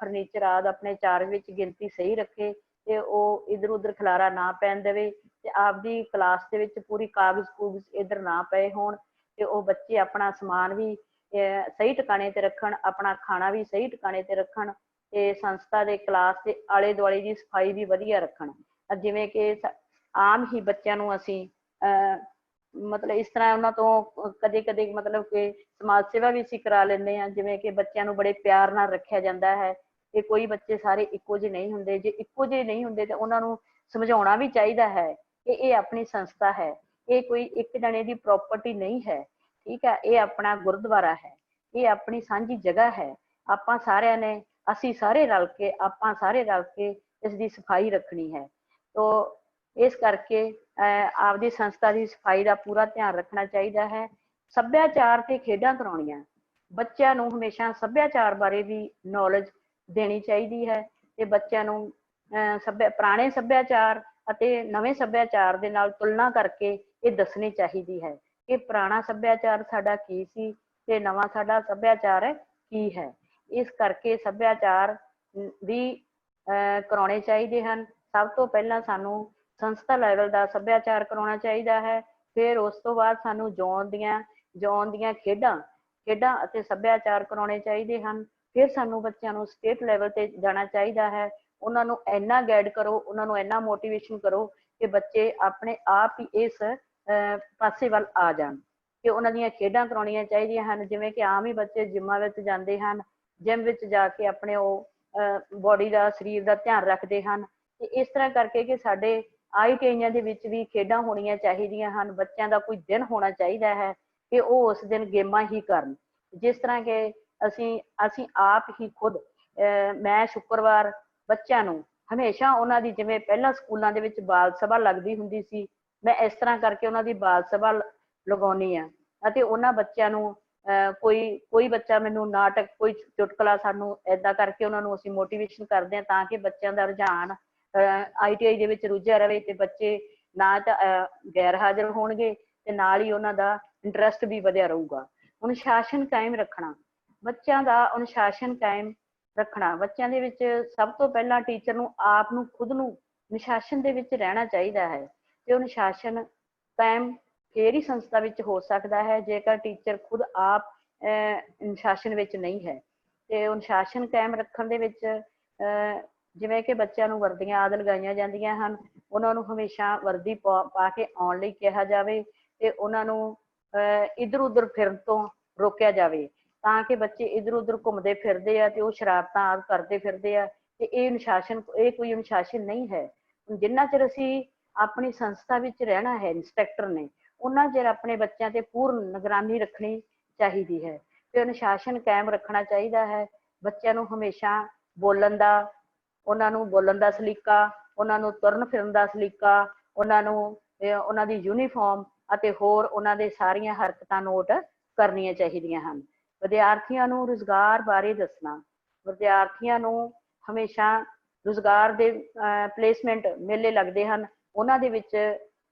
ਫਰਨੀਚਰ ਆਦਿ ਆਪਣੇ ਚਾਰਜ ਵਿੱਚ ਗਿਣਤੀ ਸਹੀ ਰੱਖੇ ਤੇ ਉਹ ਇੱਧਰ ਉੱਧਰ ਖਲਾਰਾ ਨਾ ਪੈਣ ਦੇਵੇ ਤੇ ਆਪਦੀ ਕਲਾਸ ਦੇ ਵਿੱਚ ਪੂਰੀ ਕਾਗਜ਼ ਕੂਗਜ਼ ਇੱਧਰ ਨਾ ਪਏ ਹੋਣ ਤੇ ਉਹ ਬੱਚੇ ਆਪਣਾ ਸਮਾਨ ਵੀ ਸਹੀ ਟਿਕਾਣੇ ਤੇ ਰੱਖਣ, ਆਪਣਾ ਖਾਣਾ ਵੀ ਸਹੀ ਟਿਕਾਣੇ ਤੇ ਰੱਖਣ ਤੇ ਸੰਸਥਾ ਦੇ ਕਲਾਸ ਦੇ ਆਲੇ ਦੁਆਲੇ ਦੀ ਸਫਾਈ ਵੀ ਵਧੀਆ ਰੱਖਣ। ਜਿਵੇਂ ਕਿ ਆਮ ਹੀ ਬੱਚਿਆਂ ਨੂੰ ਅਸੀਂ ਮਤਲਬ ਇਸ ਤਰ੍ਹਾਂ ਉਹਨਾਂ ਤੋਂ ਕਦੇ ਕਦੇ ਮਤਲਬ ਕਿ ਸਮਾਜ ਸੇਵਾ ਵੀ ਅਸੀਂ ਕਰਾ ਲੈਂਦੇ ਹਾਂ, ਜਿਵੇਂ ਕਿ ਬੱਚਿਆਂ ਨੂੰ ਬੜੇ ਪਿਆਰ ਨਾਲ ਰੱਖਿਆ ਜਾਂਦਾ ਹੈ ਤੇ ਕੋਈ ਬੱਚੇ ਸਾਰੇ ਇੱਕੋ ਜਿਹੇ ਨਹੀਂ ਹੁੰਦੇ। ਜੇ ਇੱਕੋ ਜਿਹੇ ਨਹੀਂ ਹੁੰਦੇ ਤਾਂ ਉਹਨਾਂ ਨੂੰ ਸਮਝਾਉਣਾ ਵੀ ਚਾਹੀਦਾ ਹੈ ਕਿ ਇਹ ਆਪਣੀ ਸੰਸਥਾ ਹੈ, ਇਹ ਕੋਈ ਇੱਕ ਜਣੇ ਦੀ ਪ੍ਰੋਪਰਟੀ ਨਹੀਂ ਹੈ, ਠੀਕ ਹੈ, ਇਹ ਆਪਣਾ ਗੁਰਦੁਆਰਾ ਹੈ, ਇਹ ਆਪਣੀ ਸਾਂਝੀ ਜਗ੍ਹਾ ਹੈ। ਆਪਾਂ ਸਾਰਿਆਂ ਨੇ ਅਸੀਂ ਸਾਰੇ ਰਲ ਕੇ ਇਸ ਦੀ ਸਫਾਈ ਰੱਖਣੀ ਹੈ। ਤੋ ਇਸ ਕਰਕੇ ਆਪਦੀ ਸੰਸਥਾ ਦੀ ਸਫਾਈ ਦਾ ਪੂਰਾ ਧਿਆਨ ਰੱਖਣਾ ਚਾਹੀਦਾ ਹੈ। ਸੱਭਿਆਚਾਰ ਤੇ ਖੇਡਾਂ ਕਰਾਉਣੀਆਂ, ਬੱਚਿਆਂ ਨੂੰ ਹਮੇਸ਼ਾ ਸੱਭਿਆਚਾਰ ਬਾਰੇ ਵੀ ਨੌਲੇਜ ਦੇਣੀ ਚਾਹੀਦੀ ਹੈ ਤੇ ਬੱਚਿਆਂ ਨੂੰ ਪੁਰਾਣੇ ਸੱਭਿਆਚਾਰ ਅਤੇ ਨਵੇਂ ਸੱਭਿਆਚਾਰ ਦੇ ਨਾਲ ਤੁਲਨਾ ਕਰਕੇ ਇਹ ਦੱਸਣੀ ਚਾਹੀਦੀ ਹੈ ਕਿ ਪੁਰਾਣਾ ਸੱਭਿਆਚਾਰ ਸਾਡਾ ਕੀ ਸੀ ਤੇ ਨਵਾਂ ਸਾਡਾ ਸੱਭਿਆਚਾਰ ਕੀ ਹੈ। ਇਸ ਕਰਕੇ ਸੱਭਿਆਚਾਰ ਵੀ ਕਰਾਉਣੇ ਚਾਹੀਦੇ ਹਨ। ਸਭ ਤੋਂ ਪਹਿਲਾਂ ਸਾਨੂੰ ਸੰਸਥਾ ਲੈਵਲ ਦਾ ਸੱਭਿਆਚਾਰ ਕਰਾਉਣਾ ਚਾਹੀਦਾ ਹੈ, ਫਿਰ ਉਸ ਤੋਂ ਬਾਅਦ ਸਾਨੂੰ ਜ਼ੋਨ ਦੀਆਂ ਖੇਡਾਂ ਅਤੇ ਸੱਭਿਆਚਾਰ ਕਰਾਉਣੇ ਚਾਹੀਦੇ ਹਨ। ਫਿਰ ਸਾਨੂੰ ਬੱਚਿਆਂ ਨੂੰ ਸਟੇਟ ਲੈਵਲ ਤੇ ਜਾਣਾ ਚਾਹੀਦਾ ਹੈ। ਉਹਨਾਂ ਨੂੰ ਇੰਨਾ ਗਾਈਡ ਕਰੋ, ਉਹਨਾਂ ਨੂੰ ਇੰਨਾ ਮੋਟੀਵੇਸ਼ਨ ਕਰੋ ਕਿ ਬੱਚੇ ਆਪਣੇ ਆਪ ਹੀ ਇਸ ਪਾਸੇ ਵੱਲ ਆ ਜਾਣ ਕਿ ਉਹਨਾਂ ਦੀਆਂ ਖੇਡਾਂ ਕਰਾਉਣੀਆਂ ਚਾਹੀਦੀਆਂ ਹਨ। ਜਿਵੇਂ ਕਿ ਆਮ ਹੀ ਬੱਚੇ ਜਿੰਮਾਂ ਵਿੱਚ ਜਾਂਦੇ ਹਨ, ਜਿਮ ਵਿੱਚ ਜਾ ਕੇ ਆਪਣੇ ਉਹ ਬੋਡੀ ਦਾ ਸਰੀਰ ਦਾ ਧਿਆਨ ਰੱਖਦੇ ਹਨ ਤੇ ਇਸ ਤਰ੍ਹਾਂ ਕਰਕੇ ਕਿ ਸਾਡੇ ITIਆਂ ਦੇ ਵਿੱਚ ਵੀ ਖੇਡਾਂ ਹੋਣੀਆਂ ਚਾਹੀਦੀਆਂ ਹਨ। ਬੱਚਿਆਂ ਦਾ ਕੋਈ ਦਿਨ ਹੋਣਾ ਚਾਹੀਦਾ ਹੈ ਕਿ ਉਹ ਉਸ ਦਿਨ ਗੇਮਾਂ ਹੀ ਕਰਨ। ਜਿਸ ਤਰ੍ਹਾਂ ਕਿ ਅਸੀਂ ਆਪ ਹੀ ਖੁਦ ਮੈਂ ਸ਼ੁੱਕਰਵਾਰ ਬੱਚਿਆਂ ਨੂੰ ਹਮੇਸ਼ਾ ਉਹਨਾਂ ਦੀ ਜਿਵੇਂ ਪਹਿਲਾਂ ਸਕੂਲਾਂ ਦੇ ਵਿੱਚ ਬਾਲ ਸਭਾ ਲੱਗਦੀ ਹੁੰਦੀ ਸੀ, ਮੈਂ ਇਸ ਤਰ੍ਹਾਂ ਕਰਕੇ ਉਹਨਾਂ ਦੀ ਬਾਲ ਸਭਾ ਲਗਾਉਣੀ ਆ ਅਤੇ ਉਹਨਾਂ ਬੱਚਿਆਂ ਨੂੰ ਕੋਈ ਬੱਚਾ ਮੈਨੂੰ ਨਾਟਕ, ਕੋਈ ਚੁਟਕਲਾ, ਸਾਨੂੰ ਏਦਾਂ ਕਰਕੇ ਉਹਨਾਂ ਨੂੰ ਅਸੀਂ ਮੋਟੀਵੇਸ਼ਨ ਕਰਦੇ ਹਾਂ ਤਾਂ ਕਿ ਬੱਚਿਆਂ ਦਾ ਰੁਝਾਨ ITI ਦੇ ਵਿੱਚ ਰੁੱਝਿਆ ਰਵੇ ਤੇ ਬੱਚੇ ਨਾ ਤਾਂ ਗੈਰ ਹਾਜ਼ਰ ਹੋਣਗੇ ਤੇ ਨਾਲ ਹੀ ਉਹਨਾਂ ਦਾ ਇੰਟਰਸਟ ਵੀ ਵਧਿਆ ਰਹੂਗਾ। ਅਨੁਸ਼ਾਸਨ ਕਾਇਮ ਰੱਖਣਾ, ਬੱਚਿਆਂ ਦਾ ਅਨੁਸ਼ਾਸਨ ਕਾਇਮ ਰੱਖਣਾ। ਬੱਚਿਆਂ ਦੇ ਵਿੱਚ ਸਭ ਤੋਂ ਪਹਿਲਾਂ ਟੀਚਰ ਨੂੰ ਆਪ ਨੂੰ ਖੁਦ ਨੂੰ ਅਨੁਸ਼ਾਸਨ ਦੇ ਵਿੱਚ ਰਹਿਣਾ ਚਾਹੀਦਾ ਹੈ ਤੇ ਉਹ ਅਨੁਸ਼ਾਸਨ ਕਾਇਮ ਫੇਰ ਹੀ ਸੰਸਥਾ ਵਿੱਚ ਹੋ ਸਕਦਾ ਹੈ ਜੇਕਰ ਟੀਚਰ ਖੁਦ ਆਪ ਅਨੁਸ਼ਾਸਨ ਵਿੱਚ ਨਹੀਂ ਹੈ। ਤੇ ਅਨੁਸ਼ਾਸਨ ਕਾਇਮ ਰੱਖਣ ਦੇ ਵਿੱਚ ਜਿਵੇਂ ਕਿ ਬੱਚਿਆਂ ਨੂੰ ਵਰਦੀਆਂ ਆਦਿ ਲਗਾਈਆਂ ਜਾਂਦੀਆਂ ਹਨ, ਉਹਨਾਂ ਨੂੰ ਹਮੇਸ਼ਾ ਵਰਦੀ ਪਾ ਕੇ ਆਉਣ ਲਈ ਕਿਹਾ ਜਾਵੇ ਤੇ ਉਹਨਾਂ ਨੂੰ ਇੱਧਰ ਉੱਧਰ ਫਿਰਨ ਤੋਂ ਰੋਕਿਆ ਜਾਵੇ, ਤਾਂ ਕਿ ਬੱਚੇ ਇੱਧਰ ਉੱਧਰ ਘੁੰਮਦੇ ਫਿਰਦੇ ਆ ਤੇ ਉਹ ਸ਼ਰਾਰਤਾਂ ਆਦਿ ਕਰਦੇ ਫਿਰਦੇ ਆ ਤੇ ਇਹ ਕੋਈ ਅਨੁਸ਼ਾਸਨ ਨਹੀਂ ਹੈ। ਜਿੰਨਾ ਚਿਰ ਅਸੀਂ ਆਪਣੀ ਸੰਸਥਾ ਵਿੱਚ ਰਹਿਣਾ ਹੈ ਇੰਸਪੈਕਟਰ ਨੇ, ਉਹਨਾਂ ਚਿਰ ਆਪਣੇ ਬੱਚਿਆਂ ਤੇ ਪੂਰਨ ਨਿਗਰਾਨੀ ਰੱਖਣੀ ਚਾਹੀਦੀ ਹੈ ਤੇ ਅਨੁਸ਼ਾਸਨ ਕਾਇਮ ਰੱਖਣਾ ਚਾਹੀਦਾ ਹੈ। ਬੱਚਿਆਂ ਨੂੰ ਹਮੇਸ਼ਾ ਉਹਨਾਂ ਨੂੰ ਬੋਲਣ ਦਾ ਸਲੀਕਾ, ਉਹਨਾਂ ਨੂੰ ਤੁਰਨ ਫਿਰਨ ਦਾ ਸਲੀਕਾ, ਉਹਨਾਂ ਨੂੰ ਉਹਨਾਂ ਦੀ ਯੂਨੀਫਾਰਮ ਅਤੇ ਹੋਰ ਉਹਨਾਂ ਦੇ ਸਾਰੀਆਂ ਹਰਕਤਾਂ ਨੋਟ ਕਰਨੀਆਂ ਚਾਹੀਦੀਆਂ ਹਨ। ਵਿਦਿਆਰਥੀਆਂ ਨੂੰ ਰੁਜ਼ਗਾਰ ਬਾਰੇ ਦੱਸਣਾ, ਵਿਦਿਆਰਥੀਆਂ ਨੂੰ ਹਮੇਸ਼ਾ ਰੁਜ਼ਗਾਰ ਦੇ ਪਲੇਸਮੈਂਟ ਮੇਲੇ ਲੱਗਦੇ ਹਨ, ਉਹਨਾਂ ਦੇ ਵਿੱਚ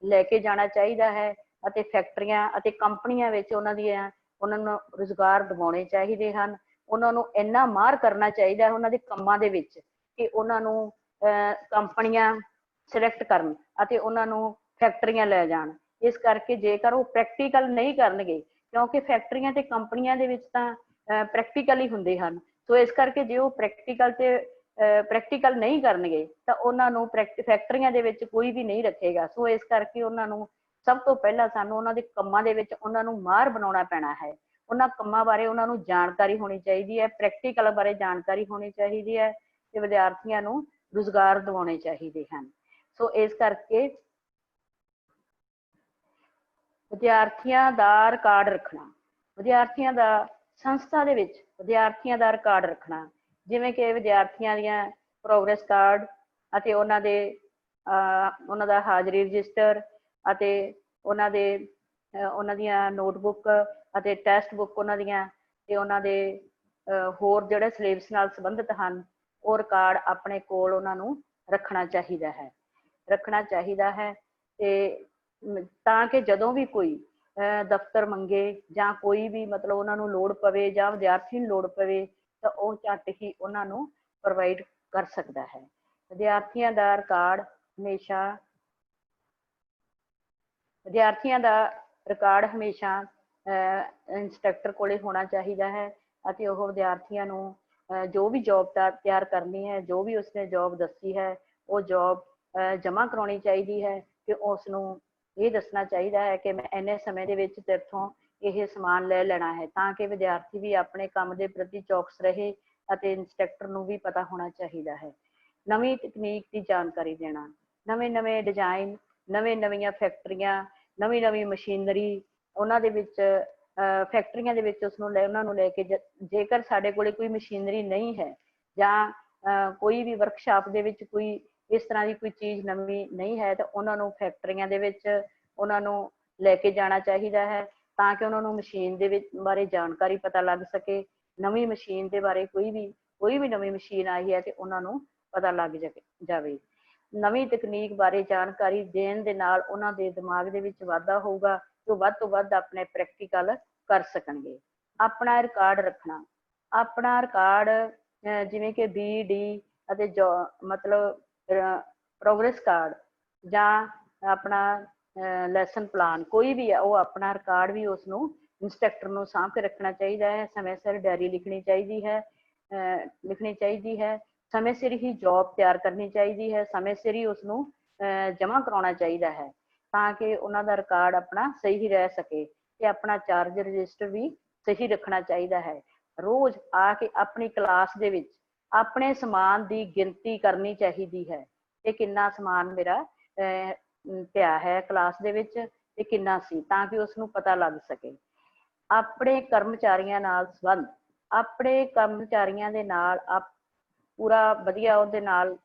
ਲੈ ਕੇ ਜਾਣਾ ਚਾਹੀਦਾ ਹੈ ਅਤੇ ਫੈਕਟਰੀਆਂ ਅਤੇ ਕੰਪਨੀਆਂ ਵਿੱਚ ਉਹਨਾਂ ਨੂੰ ਰੁਜ਼ਗਾਰ ਦਿਵਾਉਣੇ ਚਾਹੀਦੇ ਹਨ। ਉਹਨਾਂ ਨੂੰ ਇੰਨਾ ਮਾਹਰ ਕਰਨਾ ਚਾਹੀਦਾ ਹੈ ਉਹਨਾਂ ਦੇ ਕੰਮਾਂ ਦੇ ਵਿੱਚ ਕਿ ਉਹਨਾਂ ਨੂੰ ਕੰਪਨੀਆਂ ਸਿਲੈਕਟ ਕਰਨ ਅਤੇ ਉਹਨਾਂ ਨੂੰ ਫੈਕਟਰੀਆਂ ਲੈ ਜਾਣ। ਇਸ ਕਰਕੇ ਜੇਕਰ ਉਹ ਪ੍ਰੈਕਟੀਕਲ ਨਹੀਂ ਕਰਨਗੇ, ਕਿਉਂਕਿ ਫੈਕਟਰੀਆਂ ਤੇ ਕੰਪਨੀਆਂ ਦੇ ਵਿੱਚ ਤਾਂ ਪ੍ਰੈਕਟੀਕਲ ਹੀ ਹੁੰਦੇ ਹਨ, ਸੋ ਇਸ ਕਰਕੇ ਜੇ ਉਹ ਪ੍ਰੈਕਟੀਕਲ ਨਹੀਂ ਕਰਨਗੇ ਤਾਂ ਉਹਨਾਂ ਨੂੰ ਫੈਕਟਰੀਆਂ ਦੇ ਵਿੱਚ ਕੋਈ ਵੀ ਨਹੀਂ ਰੱਖੇਗਾ। ਸੋ ਇਸ ਕਰਕੇ ਉਹਨਾਂ ਨੂੰ ਸਭ ਤੋਂ ਪਹਿਲਾਂ ਸਾਨੂੰ ਉਹਨਾਂ ਦੇ ਕੰਮਾਂ ਦੇ ਵਿੱਚ ਉਹਨਾਂ ਨੂੰ ਮਾਹਰ ਬਣਾਉਣਾ ਪੈਣਾ ਹੈ। ਉਹਨਾਂ ਕੰਮਾਂ ਬਾਰੇ ਉਹਨਾਂ ਨੂੰ ਜਾਣਕਾਰੀ ਹੋਣੀ ਚਾਹੀਦੀ ਹੈ, ਪ੍ਰੈਕਟੀਕਲ ਬਾਰੇ ਜਾਣਕਾਰੀ ਹੋਣੀ ਚਾਹੀਦੀ ਹੈ ਤੇ ਵਿਦਿਆਰਥੀਆਂ ਨੂੰ ਰੁਜ਼ਗਾਰ ਦਿਵਾਉਣੇ ਚਾਹੀਦੇ ਹਨ। ਸੋ ਇਸ ਕਰਕੇ ਵਿਦਿਆਰਥੀਆਂ ਦਾ ਰਿਕਾਰਡ ਰੱਖਣਾ, ਵਿਦਿਆਰਥੀਆਂ ਦਾ ਸੰਸਥਾ ਦੇ ਵਿੱਚ ਵਿਦਿਆਰਥੀਆਂ ਦਾ ਰਿਕਾਰਡ ਰੱਖਣਾ, ਜਿਵੇਂ ਕਿ ਵਿਦਿਆਰਥੀਆਂ ਦੀਆਂ ਪ੍ਰੋਗਰੈਸ ਕਾਰਡ ਅਤੇ ਉਹਨਾਂ ਦਾ ਹਾਜ਼ਰੀ ਰਜਿਸਟਰ ਅਤੇ ਉਹਨਾਂ ਦੀਆਂ ਨੋਟਬੁੱਕ ਅਤੇ ਟੈਸਟ ਬੁੱਕ ਉਹਨਾਂ ਦੀਆਂ ਤੇ ਉਹਨਾਂ ਦੇ ਹੋਰ ਜਿਹੜੇ ਸਿਲੇਬਸ ਨਾਲ ਸੰਬੰਧਿਤ ਹਨ, ਉਹ ਰਿਕਾਰਡ ਆਪਣੇ ਕੋਲ ਉਹਨਾਂ ਨੂੰ ਰੱਖਣਾ ਚਾਹੀਦਾ ਹੈ ਤੇ ਤਾਂ ਕਿ ਜਦੋਂ ਵੀ ਕੋਈ ਦਫ਼ਤਰ ਮੰਗੇ ਜਾਂ ਕੋਈ ਵੀ ਮਤਲਬ ਉਹਨਾਂ ਨੂੰ ਲੋੜ ਪਵੇ ਜਾਂ ਵਿਦਿਆਰਥੀ ਨੂੰ ਲੋੜ ਪਵੇ ਤਾਂ ਉਹ ਝੱਟ ਹੀ ਉਹਨਾਂ ਨੂੰ ਪ੍ਰੋਵਾਈਡ ਕਰ ਸਕਦਾ ਹੈ। ਵਿਦਿਆਰਥੀਆਂ ਦਾ ਰਿਕਾਰਡ ਹਮੇਸ਼ਾ ਇੰਸਟ੍ਰਕਟਰ ਕੋਲੇ ਹੋਣਾ ਚਾਹੀਦਾ ਹੈ ਅਤੇ ਉਹ ਵਿਦਿਆਰਥੀਆਂ ਨੂੰ ਜੋ ਵੀ ਜੋਬ ਤਿਆਰ ਕਰਨੀ ਹੈ, ਜੋ ਵੀ ਉਸਨੇ ਜੋਬ ਦੱਸੀ ਹੈ, ਉਹ ਜੋਬ ਜਮ੍ਹਾਂ ਕਰਾਉਣੀ ਚਾਹੀਦੀ ਹੈ ਕਿ ਉਸ ਨੂੰ ਇਹ ਦੱਸਣਾ ਚਾਹੀਦਾ ਹੈ ਕਿ ਮੈਂ ਇੰਨੇ ਸਮੇਂ ਦੇ ਵਿੱਚ ਤੇਥੋਂ ਇਹ ਸਮਾਨ ਲੈ ਲੈਣਾ ਹੈ, ਤਾਂ ਕਿ ਵਿਦਿਆਰਥੀ ਵੀ ਆਪਣੇ ਕੰਮ ਦੇ ਪ੍ਰਤੀ ਚੌਕਸ ਰਹੇ ਅਤੇ ਇੰਸਟ੍ਰਕਟਰ ਨੂੰ ਵੀ ਪਤਾ ਹੋਣਾ ਚਾਹੀਦਾ ਹੈ। ਨਵੀਂ ਤਕਨੀਕ ਦੀ ਜਾਣਕਾਰੀ ਦੇਣਾ, ਨਵੇਂ ਡਿਜ਼ਾਈਨ, ਨਵੀਆਂ ਫੈਕਟਰੀਆਂ, ਨਵੀਂ ਮਸ਼ੀਨਰੀ ਉਹਨਾਂ ਦੇ ਵਿੱਚ ਫੈਕਟਰੀਆਂ ਦੇ ਵਿੱਚ ਉਹਨਾਂ ਨੂੰ ਲੈ ਕੇ ਜੇਕਰ ਸਾਡੇ ਕੋਲੇ ਕੋਈ ਮਸ਼ੀਨਰੀ ਨਹੀਂ ਹੈ ਜਾਂ ਕੋਈ ਵੀ ਵਰਕਸ਼ਾਪ ਦੇ ਵਿੱਚ ਕੋਈ ਇਸ ਤਰ੍ਹਾਂ ਦੀ ਕੋਈ ਚੀਜ਼ ਨਵੀਂ ਨਹੀਂ ਹੈ ਤਾਂ ਉਹਨਾਂ ਨੂੰ ਫੈਕਟਰੀਆਂ ਦੇ ਵਿੱਚ ਉਹਨਾਂ ਨੂੰ ਲੈ ਕੇ ਜਾਣਾ ਚਾਹੀਦਾ ਹੈ, ਤਾਂ ਕਿ ਉਹਨਾਂ ਨੂੰ ਮਸ਼ੀਨ ਦੇ ਬਾਰੇ ਜਾਣਕਾਰੀ ਪਤਾ ਲੱਗ ਸਕੇ। ਨਵੀਂ ਮਸ਼ੀਨ ਦੇ ਬਾਰੇ ਕੋਈ ਵੀ ਨਵੀਂ ਮਸ਼ੀਨ ਆਈ ਹੈ ਤੇ ਉਹਨਾਂ ਨੂੰ ਪਤਾ ਲੱਗ ਜਾਵੇ। ਨਵੀਂ ਤਕਨੀਕ ਬਾਰੇ ਜਾਣਕਾਰੀ ਦੇਣ ਦੇ ਨਾਲ ਉਹਨਾਂ ਦੇ ਦਿਮਾਗ ਦੇ ਵਿੱਚ ਵਾਧਾ ਹੋਊਗਾ ਤੇ ਵੱਧ ਤੋਂ ਵੱਧ ਆਪਣੇ ਪ੍ਰੈਕਟੀਕਲ ਕਰ ਸਕਣਗੇ। ਆਪਣਾ ਰਿਕਾਰਡ ਰੱਖਣਾ, ਆਪਣਾ ਰਿਕਾਰਡ ਜਿਵੇਂ ਕਿ BD ਅਤੇ ਮਤਲਬ ਪ੍ਰੋਗਰੈਸ ਕਾਰਡ ਜਾਂ ਆਪਣਾ ਲੈਸਨ ਪਲਾਨ ਕੋਈ ਵੀ ਹੈ, ਉਹ ਆਪਣਾ ਰਿਕਾਰਡ ਵੀ ਉਸਨੂੰ ਇੰਸਟ੍ਰਕਟਰ ਨੂੰ ਸਾਂਭ ਕੇ ਰੱਖਣਾ ਚਾਹੀਦਾ ਹੈ। ਸਮੇਂ ਸਿਰ ਡਾਇਰੀ ਲਿਖਣੀ ਚਾਹੀਦੀ ਹੈ, ਸਮੇਂ ਸਿਰ ਹੀ ਜੋਬ ਤਿਆਰ ਕਰਨੀ ਚਾਹੀਦੀ ਹੈ, ਸਮੇਂ ਸਿਰ ਹੀ ਉਸਨੂੰ ਜਮ੍ਹਾਂ ਕਰਾਉਣਾ ਚਾਹੀਦਾ ਹੈ, ਤਾਂ ਕਿ ਉਹਨਾਂ ਦਾ ਰਿਕਾਰਡ ਆਪਣਾ ਸਹੀ ਰਹਿ ਸਕੇ ਤੇ ਆਪਣਾ ਚਾਰਜ ਰਜਿਸਟਰ ਵੀ ਸਹੀ ਰੱਖਣਾ ਚਾਹੀਦਾ ਹੈ। ਰੋਜ਼ ਆ ਕੇ ਆਪਣੀ ਕਲਾਸ ਦੇ ਵਿੱਚ ਆਪਣੇ ਸਮਾਨ ਦੀ ਗਿਣਤੀ ਕਰਨੀ ਚਾਹੀਦੀ ਹੈ ਤੇ ਕਿੰਨਾ ਸਮਾਨ ਮੇਰਾ ਪਿਆ ਹੈ ਕਲਾਸ ਦੇ ਵਿੱਚ ਤੇ ਕਿੰਨਾ ਸੀ, ਤਾਂ ਕਿ ਉਸਨੂੰ ਪਤਾ ਲੱਗ ਸਕੇ। ਆਪਣੇ ਕਰਮਚਾਰੀਆਂ ਨਾਲ ਸੰਬੰਧ, ਆਪਣੇ ਕਰਮਚਾਰੀਆਂ ਦੇ ਨਾਲ ਪੂਰਾ ਵਧੀਆ ਉਹਦੇ ਨਾਲ